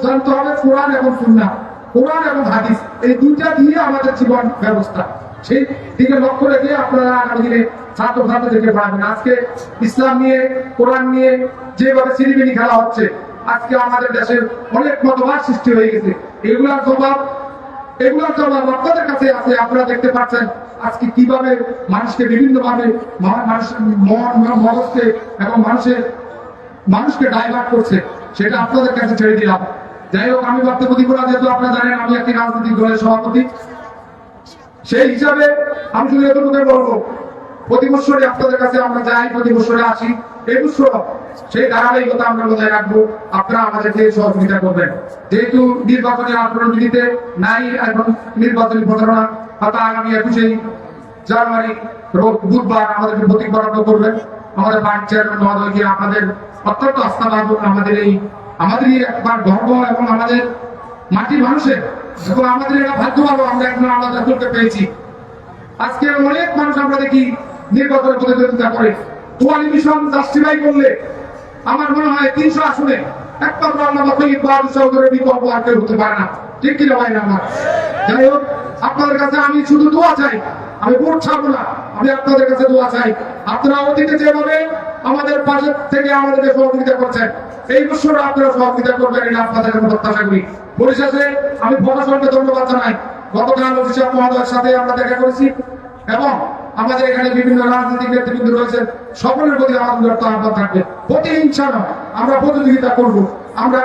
জানতে হবে কোরআন এবং সুন্নাহ, কোরআন এবং হাদিস এই দুইটা দিয়ে আমাদের জীবন ব্যবস্থা। সেই দিকে লক্ষ্য রেখে আপনারা আগামী দিনে ছাত্রছাত্রীদেরকে পড়াবেন। আজকে ইসলাম নিয়ে কোরআন নিয়ে যেভাবে সিরিমিনি খেলা হচ্ছে, আজকে আমাদের দেশের অনেক মতবাদ সৃষ্টি হয়ে গেছে। এগুলার জবাব আপনাদের কাছে আছে। আপনারা দেখতে পাচ্ছেন আজকে কিভাবে মানুষকে বিভিন্ন ভাবে মানুষের মগজকে এবং মানুষকে ডাইভার্ট করছে, সেটা আপনাদের কাছে ছেড়ে দিলাম। যাই হোক, আমি বক্তব্য দিব না, যেহেতু আপনারা জানেন আমি একটি রাজনৈতিক দলের সভাপতি। সেই হিসাবে আমি শুধু এতটুকু বলবো, প্রতি বছরে আপনাদের কাছে আমরা যাই, প্রতি বছরে আসি। এই বছর সেই ধারাবাহিকতা আমরা বজায় রাখবো। আপনারা আমাদেরকে সহযোগিতা করবেন। যেহেতু নির্বাচনী আচরণবিধিতে নাই এবং নির্বাচনী প্রচারণা হয়তো আগামী 21 জানুয়ারি বুধবার আমাদেরকে প্রতীক বরাদ্দ করবেন। আমাদের পার্টি চেয়ারম্যান মহোদয়কে আপনাদের অত্যন্ত আস্থাবাদ আমাদেরই একবার গর্ব এবং আমাদের মাটির মানুষের এবং আমাদের এটা ভাগ্য ভালো আমরা এখন আলাদা করতে পেরেছি। আজকে অনেক মানুষ আমরা দেখি নির্বাচনে প্রতিদ্বন্দ্বিতা করে কোয়ালিশন জাস্টিফাই করলে আমার মনে হয় 300 আসনে একমাত্র আল্লামা শহীদ বাহাদুর চৌধুরীর বিকল্প আর কেউ হতে পারে না। ঠিক কিনা ভাই না আমার? যাই হোক, আপনাদের কাছে আমি শুধু দোয়া চাই, আমি ভোট ছাড়বো না, আমি আপনাদের কাছে দোয়া চাই। আপনারা অতীতে যেভাবে আমাদের পাশে থেকে আমাদেরকে সহযোগিতা করছেন, এই বছর আপনারা সহযোগিতা করবেন, এটা আপনাদের প্রত্যাশা করি। পরিশেষে আমি প্রশাসনকে ধন্যবাদ জানাই। গতকাল অফিসার মহোদয়ের সাথে আমরা দেখা করেছি এবং আমাদের এখানে বিভিন্ন রাজনৈতিক নেতৃবৃন্দ রয়েছে, সকলের প্রতি আমাদের আহ্বান থাকবে প্রতিহিংসা নয়, আমরা প্রতিযোগিতা করবো। আমরা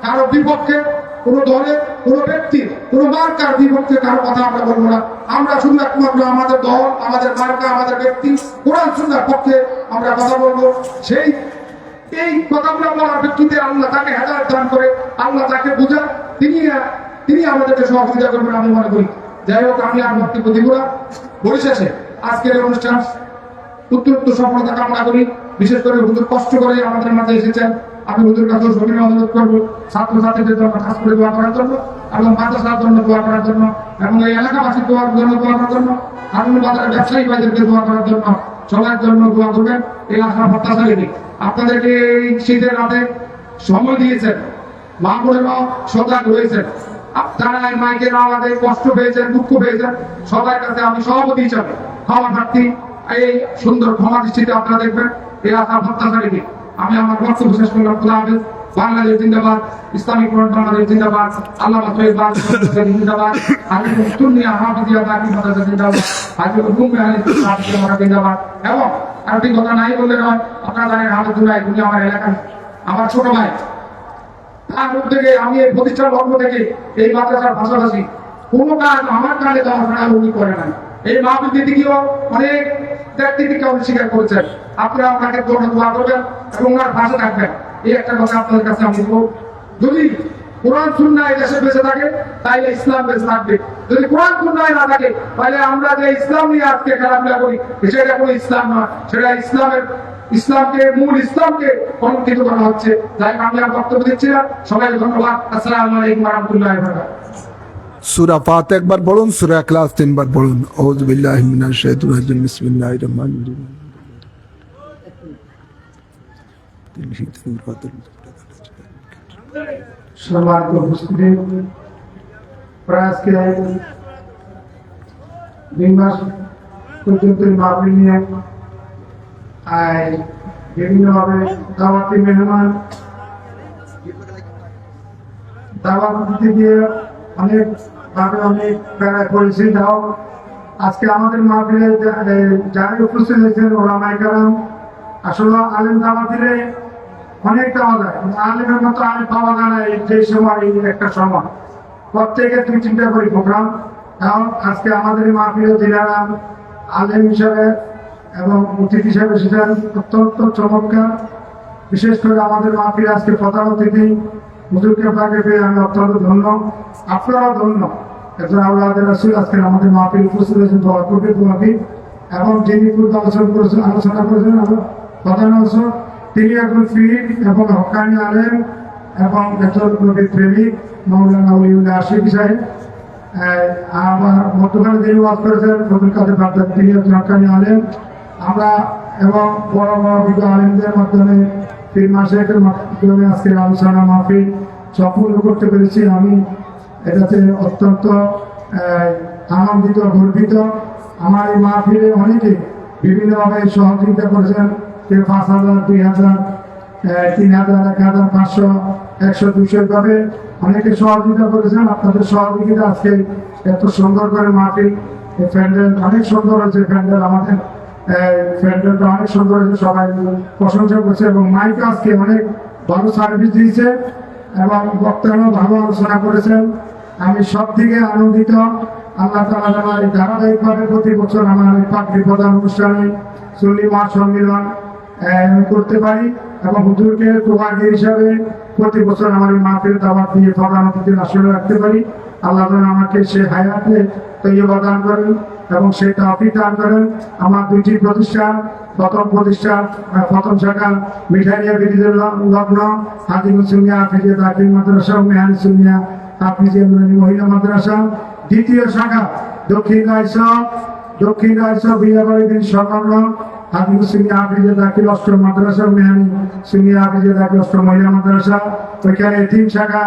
কারো বিপক্ষে, কোন দলে, কোন ব্যক্তি, কোন মার্কার বিপক্ষে কারো কথা আমরা বলবো না। আমরা শুধু একমাত্র আমাদের দল, আমাদের মার্কা, আমাদের ব্যক্তি কোরআন সুন্নাহর পক্ষে আমরা কথা বলবো। এই কথাগুলো বলার ব্যক্তিতে আল্লাহ তাকে হেদায়েত দান করে, আল্লাহ তাকে বুঝান, তিনি আমাদেরকে সহযোগিতা করবেন আমি মনে করি। যাই হোক, আমি আর বক্তব্য দিব না। পরিশেষে আজকের অনুষ্ঠান উত্তরোত্তর সফলতা কামনা করি। বিশেষ করে হুজুর কষ্ট করে আমাদের মাঝে এসেছেন, আমি হুজুর কাছে সবিনয় অনুরোধ করবো ছাত্রছাত্রীদের জন্য খাস করে দোয়া করার জন্য এবং মাদ্রাসার জন্য দোয়া করার জন্য এবং এই এলাকাবাসীর দোয়া করার জন্য, আনন্দ বাজারের ব্যবসায়ী ভাইদেরকে দোয়া করার জন্য, সবার জন্য দোয়া করবেন। এই আশা প্রত্যাশা রেখে আপনাদেরকে এই শীতের রাতে সময় দিয়েছেন, মা বোনেরাও সজাগ রয়েছেন, যারা মাইকের আওয়াজে কষ্ট পেয়েছেন, দুঃখ পেয়েছেন, সবার কাছে আমি সভাপতি হিসাবে ক্ষমা প্রার্থী। এই সুন্দর ক্ষমা দৃষ্টিতে আপনারা দেখবেন, এই আশা প্রত্যাশা রেখে আমি আমার বক্তব্য শেষ করলাম। খোদা হাফেজ। বাংলাদেশ জিন্দাবাদ, ইসলামিক ফ্রন্ট বাংলাদেশ জিন্দাবাদ, আল্লামা শহীদ বাহাদুর জিন্দাবাদ, হাজিগঞ্জ সুন্নিয়া হাফিজিয়া দাখিল মাদ্রাসা জিন্দাবাদ, হাজিগঞ্জ মুম্বাই হাফিজিয়া মাদ্রাসা জিন্দাবাদ। এবং আরেকটি কথা নাই বললে নয়, আপনারা জানেন হাফিজুল্লাহ উনি আমার এলাকার আমার ছোট ভাই, তার উদ্যোগে আমি এই প্রতিষ্ঠান পক্ষ থেকে এই মাদ্রাসার পাশাপাশি কোনো কাজ আমার কাজে দেওয়া ছাড়া উনি করে নাই। এই মাহফিল দিদিকেও অনেক ব্যক্তিত্বকে অস্বীকার করেছেন। আপনারা ওনাকে দোয়া করবেন এবং ওনার পাশে থাকবেন। এই একটা কথা আপনাদের কাছে আমি বলবো, যদি কোরআন সুন্নাহ এই দেশে বেঁচে থাকে তাহলে ইসলাম বেঁচে থাকবে। যদি কোরআন সুন্নাহ না থাকে তাহলে আমরা যে ইসলাম নিয়ে আজকে খেলাধুলা করি সেটা কোনো ইসলাম নয়, সেটা ইসলামকে মূল ইসলামকে কলঙ্কিত করা হচ্ছে। তাই আমি আর বক্তব্য দিচ্ছি না। সবাইকে ধন্যবাদ। আসসালামু আলাইকুম ওয়া রাহমাতুল্লাহি ওয়া বারাকাতুহু। সূরা ফাতিহা একবার পড়ুন, সূরা ইখলাস তিনবার পড়ুন। আউযু বিল্লাহি মিনাশ শাইতানির রাজিম, বিসমিল্লাহির রহমানির রহিম। সম্মানিত উপস্থিতি, প্রায় আজকে 2 মাস পর্যন্ত মাহফিল নিয়ে বিভিন্নভাবে দাওয়াতি মেহমান দাওয়াত দিতে গিয়ে অনেক প্যারায় করেছি। যাও আজকে আমাদের মাহফিলে যারা উপস্থিত হয়েছেন ওলামায়ে কেরাম, আসলে আলেম দাওয়াত দিলে অনেক পাওয়া যায়, আলেমের মতো আলেম পাওয়া যায় না। যে সময় একটা সময় প্রত্যেকের 2-3টা করে প্রোগ্রাম। কারণ আজকে আমাদের মাহফিলে যারা আলেম হিসাবে এবং অতিথি হিসাবে এসেছেন অত্যন্ত চমৎকার। বিশেষ করে আমাদের মাহফিলে আজকে প্রধান অতিথি হুজুরকে পাকে পেয়ে আমি অত্যন্ত ধন্য, আপনারাও ধন্য। একজন আওলাদ রাসূল আজকে আমাদের মাহফিল উপস্থিত হয়েছেন, দোয়া করবে তোমাকে। এবং যিনি আলোচনা করেছেন প্রধান অংশ, তিনি একজন পীর এবং হক্কানি আলেম এবং একজন নবীর প্রেমিক মাওলানা ওলিউল্লাহ আশিক সাহেব। আমার মধ্যখানে যিনি ওয়াজ করেছেন আব্দুল কাদের বাগদাদী, তিনি একজন হক্কানি আলেম। আমরা এবং বড় বড় বিজ্ঞ আলেমদের মাধ্যমে পীর মাশায়েখের মাধ্যমে আজকে আলোচনা মাহফিল সম্পূর্ণ করতে পেরেছি। আমি এটাতে অত্যন্ত আনন্দিত, গর্বিত। আমার এই মাহফিলে অনেকে বিভিন্নভাবে সহযোগিতা করেছেন। কেউ 5,000, 2,000, 3,000, 1,000, 500, 100, 200 ভাবে অনেকে সহযোগিতা করেছেন। আপনাদের সহযোগিতা আজকে এত সুন্দর করে মাহফিল, এই প্যান্ডেল অনেক সুন্দর হয়েছে। প্যান্ডেল আমাদের প্যান্ডেলটা অনেক সুন্দর হয়েছে, সবাই প্রশংসা করছে। এবং মাইক আজকে অনেক ভালো সার্ভিস দিয়েছে এবং বক্তারাও ভালো আলোচনা করেছেন। আমি সব থেকে আনন্দিত। আল্লাহ তাআলা আমার এই ধারাবাহিকভাবে প্রতি বছর আমার এই পাগড়ি প্রদান অনুষ্ঠানে সুন্নি মহাসম্মিলন করতে পারি এবং হুজুরকে প্রভাগী হিসাবে প্রতি বছর আমার এই মাহফিল দাওয়াত দিয়ে প্রধান অতিথির আসরে রাখতে পারি। আল্লাহ যেন আমাকে সে হায়াতে তৈয়বা দান করেন এবং সেই তৌফিক দান করেন। আমার 2টি প্রতিষ্ঠান, প্রথম শাখা মিঠাইয়া ব্রিজের লগ্ন হাদিমুস সুন্নিয়া হাফিজিয়া দাখিল মাদ্রাসা ও মেহানি সুন্নিয়া হাফিজিয়া মহিলা মাদ্রাসা। দ্বিতীয় শাখা দক্ষিণ রাইস বিয়াবাড়ি সংলগ্ন হাদিমুস সুন্নিয়া হাফিজিয়া দাখিল অষ্টম মাদ্রাসা ও মেহানি সুন্নিয়া হাফিজিয়া দাখিল অষ্টম মহিলা মাদ্রাসা। ওইখানে 3 শাখা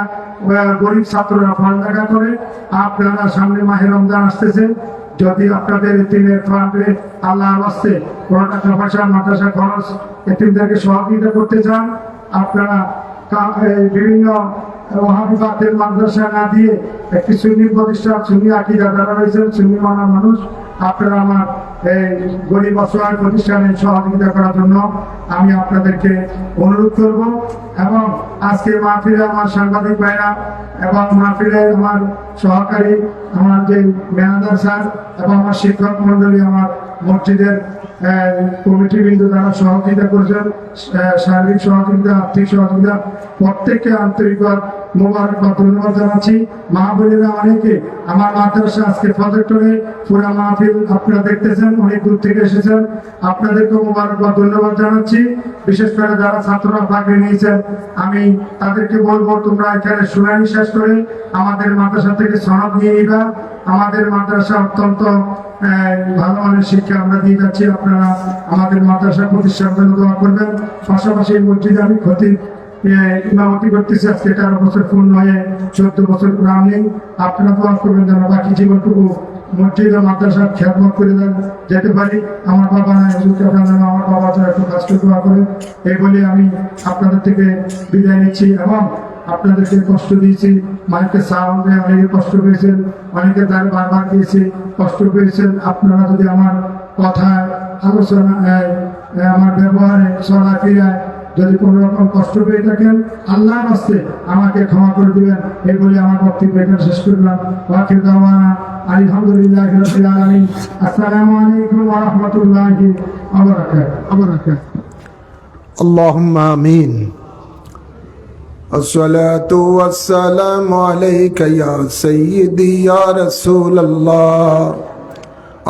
গরিব ছাত্ররা ফান্ড টাকা করে। আপনারা সামনে মাহে রমজান আসতেছে, যদি আপনাদের এতিমের ফান্ডে আল্লাহর রাস্তে কোনো টাকা পয়সা মাদ্রাসা খরচ এতিমদেরকে সহযোগিতা করতে চান, আপনারা বিভিন্ন ওয়াহাবিবাদের মাদ্রাসা না দিয়ে একটি সুন্নি প্রতিষ্ঠান, সুন্নি আকীদা যারা রয়েছেন, সুন্নি মানা মানুষ, আপনারা আমার এই গরিব অসহায় প্রতিষ্ঠানে সহযোগিতা করার জন্য আমি আপনাদেরকে অনুরোধ করব। এবং আজকে মাহফিলে আমার সাংবাদিক ভাইরা এবং মাহফিলে আমার সহকারী, আমার যে ম্যানেজার স্যার এবং আমার শিক্ষক মন্ডলী, আমার মসজিদের কমিটি বিন্দু যারা সহযোগিতা করেছেন, শারীরিক সহযোগিতা, আর্থিক সহযোগিতা, প্রত্যেককে আন্তরিক মোবারকবাদ ধন্যবাদ জানাচ্ছি। মাহফিলেরা অনেকে আমার মাদ্রাসা আজকে প্রজেক্টরে পুরা মাহফিল আপনারা দেখতেছেন, অনেক দূর থেকে এসেছেন, আপনাদেরকে মোবারকবাদ ধন্যবাদ জানাচ্ছি। বিশেষ করে যারা ছাত্ররা ভাগে নিয়েছেন, আমি তাদেরকে বলবো তোমরা এখানে শুনানি শেষ করে আমাদের মাদ্রাসা থেকে সনদ নিয়ে নিবা। আমাদের মাদ্রাসা অত্যন্ত ভালো মানের শিক্ষা আমরা দিয়ে যাচ্ছি। আপনারা আমাদের মাদ্রাসা প্রতিষ্ঠার জন্য দোয়া করবেন। পাশাপাশি মসজিদে আমি খতিব ইমামতি করতেছি, আজকে 13 বছর পূর্ণ হয়ে 14 বছর রানিং। আপনারা দোয়া করবেন যেন বাকি জীবনটুকু মসজিদ ও মাদ্রাসার খেদমত করে যেতে পারি। আমার বাবা নাই, আমার বাবা যারা একটু কাজ দোয়া করে, এই বলে আমি আপনাদের থেকে বিদায় নিচ্ছি। এবং আপনাদেরকে কষ্ট দিয়েছি, মাইকে সাউন্ডে অনেকে কষ্ট পেয়েছেন, অনেকে দ্বারা বারবার দিয়েছি, কষ্ট পেয়েছেন। আপনারা যদি আমার কথায়, আলোচনায়, আমার ব্যবহারে, চলাফেরায় যদি কোনো রকম কষ্ট পেয়ে থাকেন আল্লাহর হস্তে আমাকে ক্ষমা করে দিবেন। এই বলে আমার বক্তব্য এখানে শেষ করলাম। ওয়াকিল দাওয়ানা আলহামদুলিল্লাহি রাব্বিল আলামিন। আসসালামু আলাইকুম ওয়া রাহমাতুল্লাহি ওয়া বারাকাতুহু। اللهم آمين. الصلاة والسلام عليك يا سيدي يا رسول الله.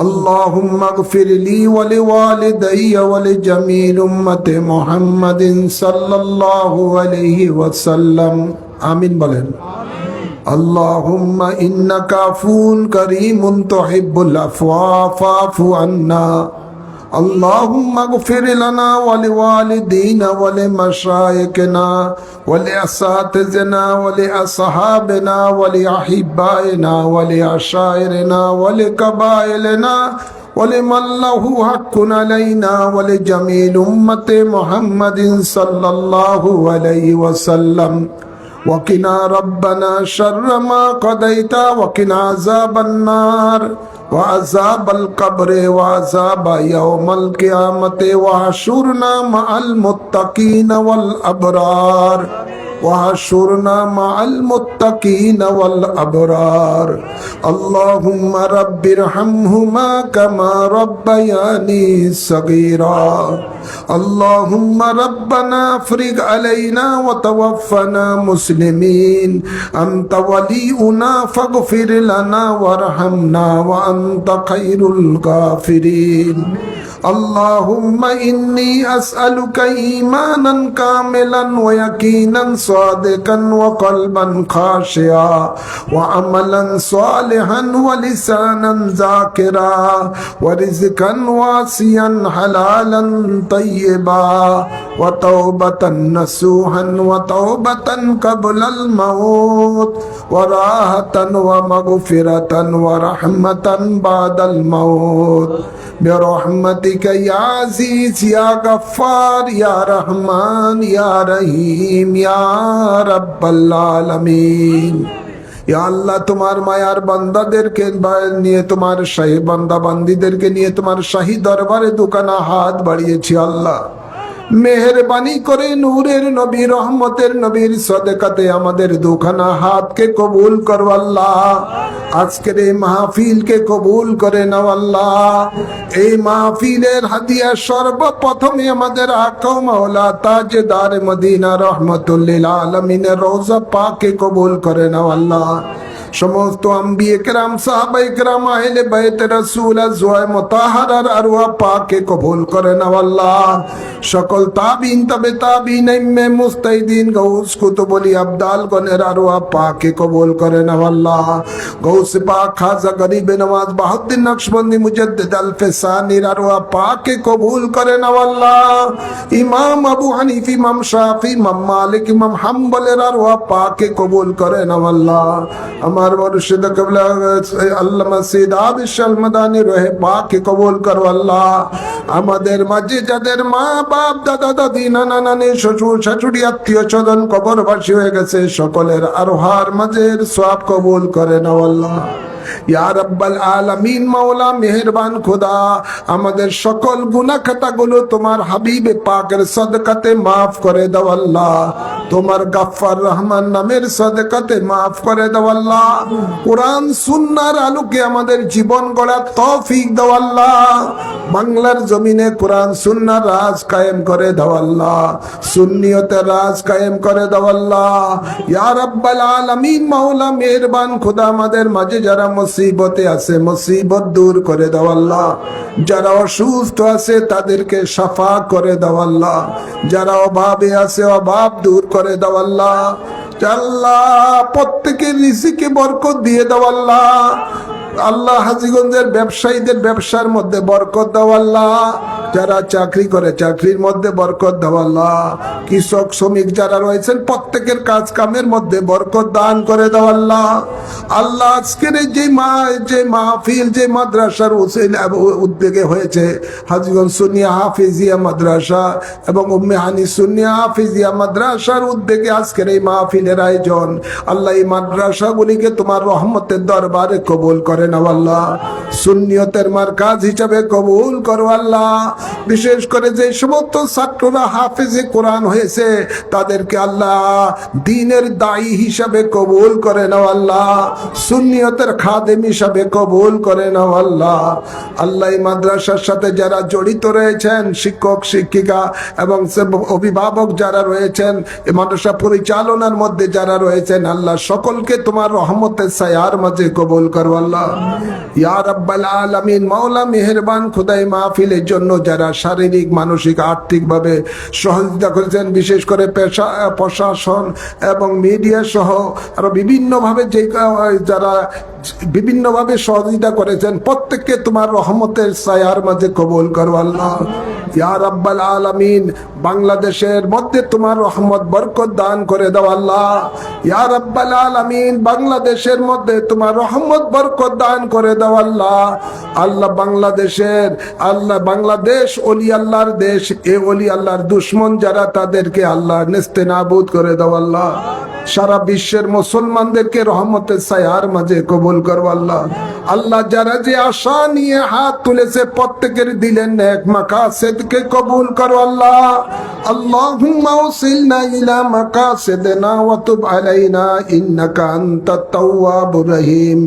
اللهم اغفر لي ولوالدي ولجميع أمة محمد صلى الله عليه وسلم. آمين بلن. اللهم إنك عفو كريم تحب العفو فاعف عنا. اللهم اغفر لنا ولوالدينا ولمشايخنا ولأساتذتنا ولأصحابنا ولأحبائنا ولعشائرنا ولقبائلنا ولمن له حق علينا ولجميع أمة محمد صلى الله عليه وسلم. وقنا ربنا شر ما قضيت وقنا عذاب النار وعذاب القبر وعذاب يوم القيامة واحشرنا مع المتقين والأبرار وحشرنا مع المتقين والأبرار. اللهم رب ارحمهما كما ربياني صغيرا. اللهم ربنا افرغ علينا وتوفنا مسلمين. أنت ولينا فاغفر لنا وارحمنا وأنت خير الغافرين. اللهم إني أسألك إيمانا كاملا ويقينا صادقا وقلبا خاشعا وعملا صالحا ولسانا ذاكرا ورزقا واسعا حلالا طيبا وتوبة نصوحا وتوبة قبل الموت وراحة ومغفرة ورحمة بعد الموت برحمتك يا عزيز يا غفار يا رحمن يا رحيم يا رب العالمين. ইয়া আল্লাহ, তোমার মায়ার বান্দাদেরকে নিয়ে, তোমার শাহী বান্দা বান্দীদেরকে নিয়ে তোমার শাহী দরবারে দুখানা হাত বাড়িয়েছি আল্লাহ। মেহেরবানি করে নূরের নবী রহমতের নবীর সদকাতে আমাদের দুখানা হাতকে কবুল করো আল্লাহ। আজকের এই মাহফিলকে কবুল করে নাও আল্লাহ। এই মাহফিলের হাদিয়া সর্বপ্রথমে আমাদের আকা মাওলা তাজদার মদিনা রহমতুল্লিল আলামিনের রওজা পাকে কবুল করে নাও আল্লাহ। সমস্ত আম্বিয়ে কেরাম সাহাবায়ে কেরাম আহলে বাইত রাসূল আজওয়ায়ে মুতাহহারার আরওয়াহ পাকে কবুল করে নাও আল্লাহ। সকল তাবিন তবে তাবিন ইমামে মুস্তাহিদিন গাউস কুতুবুল আবদাল গণের আরওয়াহ পাকে কবুল করে নাও আল্লাহ। গাউস পাক খাজা গরিবে নওয়াজ বাহাউদ্দিন নকশবন্দি মুজাদ্দিদ আল ফিসানির আরওয়াহ পাকে কবুল করে নাও আল্লাহ। ইমাম আবু হানিফ, ইমাম শাফি, ইমাম মালিক, ইমাম হাম্বলের আরওয়াহ পাকে কবুল করে নাও আল্লাহ। আমার মুর্শিদ কিবলা আল্লামা সৈয়দ আবিশাল মাদানী রহে পাকে কবুল করো আল্লাহ। আমাদের মাঝে যাদের মা বাপ দাদা দাদি নানা নানি শ্বশুর শাশুড়ি আত্মীয় স্বজন কবরবাসী হয়ে গেছে সকলের আরোহার মাঝের সওয়াব কবুল করে নাও আল্লাহ। ইয়া রাব্বাল আলামিন, মাওলা মেহেরবান খোদা, আমাদের সকল গুনাহ খাতাগুলো তোমার হাবিবে পাকের সদকাতে মাফ করে দাও আল্লাহ। তোমার গাফফার রহমান নামের সদকাতে মাফ করে দাও আল্লাহ। কোরআন সুন্নাহর আলোকে আমাদের জীবন গড়ার তৌফিক দাও আল্লাহ। বাংলার জমিনে কোরআন সুন্নাহর রাজ কায়েম করে দাও আল্লাহ। সুন্নিয়তের রাজ কায়েম করে দাও আল্লাহ। ইয়া রাব্বাল আলামিন, মাওলা মেহেরবান খোদা, আমাদের মাঝে যারা মুসিবতে আছে মুসিবত দূর করে দাও আল্লাহ। যারা অসুস্থ আছে তাদেরকে শাফা করে দাও আল্লাহ। যারা অভাবে আছে অভাব দূর করে দাও আল্লাহ। আল্লাহ প্রত্যেকের রিজিকে বরকত দিয়ে দাও আল্লাহ। আল্লাহ হাজীগঞ্জের ব্যবসায়ীদের ব্যবসার মধ্যে বরকত দাও আল্লাহ। যারা চাকরি করে চাকরির মধ্যে বরকত দাও আল্লাহ। কৃষক শ্রমিক যারা রয়েছেন প্রত্যেকের কাজ কামের মধ্যে বরকত দান করে দাও আল্লাহ। আল্লাহ আজকের যে মাহফিল যে মাদ্রাসার উদ্যোগে হয়েছে, হাজীগঞ্জ সুন্নিয়া হাফিজিয়া মাদ্রাসা এবং উম্মে হানি সুন্নিয়া হাফিজিয়া মাদ্রাসার উদ্যোগে আজকের এই মাহফিলের আয়োজন, আল্লাহ এই মাদ্রাসাগুলিকে তোমার রহমতের দরবারে কবুল করে নাও আল্লাহ। সুন্নিয়তের মারকাজ হিসাবে কবুল করো আল্লাহ। বিশেষ করে যে সমস্ত ছাত্ররা হাফেজে কোরআন হয়েছে তাদেরকে আল্লাহ দ্বীনের দায়ী হিসাবে কবুল করে নাও আল্লাহ, সুন্নিয়তের খাদেম হিসাবে কবুল করে নাও আল্লাহ। আল্লাহ এই মাদ্রাসার সাথে যারা জড়িত রয়েছেন, শিক্ষক শিক্ষিকা এবং অভিভাবক যারা রয়েছেন, এই মাদ্রাসা পরিচালনার মধ্যে যারা রয়েছেন, আল্লাহ সকলকে তোমার রহমতের ছায়ার মাঝে কবুল করো আল্লাহ। ইয়া রাব্বাল আলামিন, মাওলা মেহেরবান খোদাই মাহফিলের জন্য যারা শারীরিক মানসিক আর্থিক ভাবে সহযোগিতা করেছেন, বিশেষ করে প্রশাসন এবং মিডিয়া সহ আরো বিভিন্নভাবে যে যারা বিভিন্নভাবে সহযোগিতা করেছেন, প্রত্যেককে তোমার রহমতের ছায়ার মাঝে কবুল করো আল্লাহ। ইয়া রাব্বাল আলামিন, বাংলাদেশের মধ্যে তোমার রহমত বরকত দান করে দাও আল্লাহ। ইয়া রাব্বাল আলামিন, বাংলাদেশের মধ্যে তোমার রহমত বরকত দান করে দাও আল্লাহ। আল্লাহ বাংলাদেশের, আল্লাহ বাংলাদেশ ওলি আল্লাহর দেশ, এ ওলি আল্লাহর দুশ্মন যারা তাদেরকে আল্লাহ নেস্তেনাবুদ করে দাও আল্লাহ। সারা বিশ্বের মুসলমানদেরকে রহমতের ছায়ার মাঝে কবুল করো আল্লাহ। আল্লাহ যারা যে আশা নিয়ে হাত তুলেছে প্রত্যেকের দিলেন নেক মাকাসিদকে কবুল করো আল্লাহ। আল্লাহুম্মা ওসিলনা ইলা মাকাসিদিনা ওয়া তুব আলাইনা ইন্নাকা আনতাত তাওয়াবুর রহিম।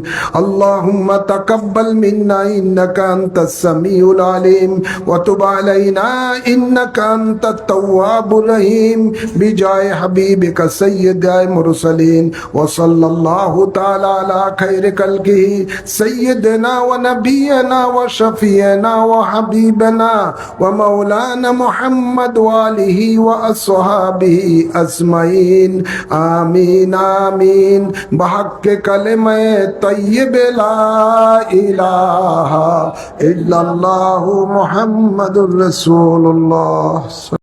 আল্লাহুম্মা তাকাব্বাল মিন্না ইন্নাকা আনতাস সামিউল আলিম ওয়া তুব আলাইনা ইন্নাকা আনতাত তাওয়াবুর রহিম বিজায় হাবিবিকা সাইয়্যিদাল মুরসালিন ওয়া সাল্লাল্লাহু তাআলা আলা খায়রি খালকিহি سيدنا ونبينا وشفينا وحبيبنا ومولانا محمد وآله وأصحابه أجمعين آمين آمين بحق كلمة طيب لا إله إلا الله محمد رسول الله.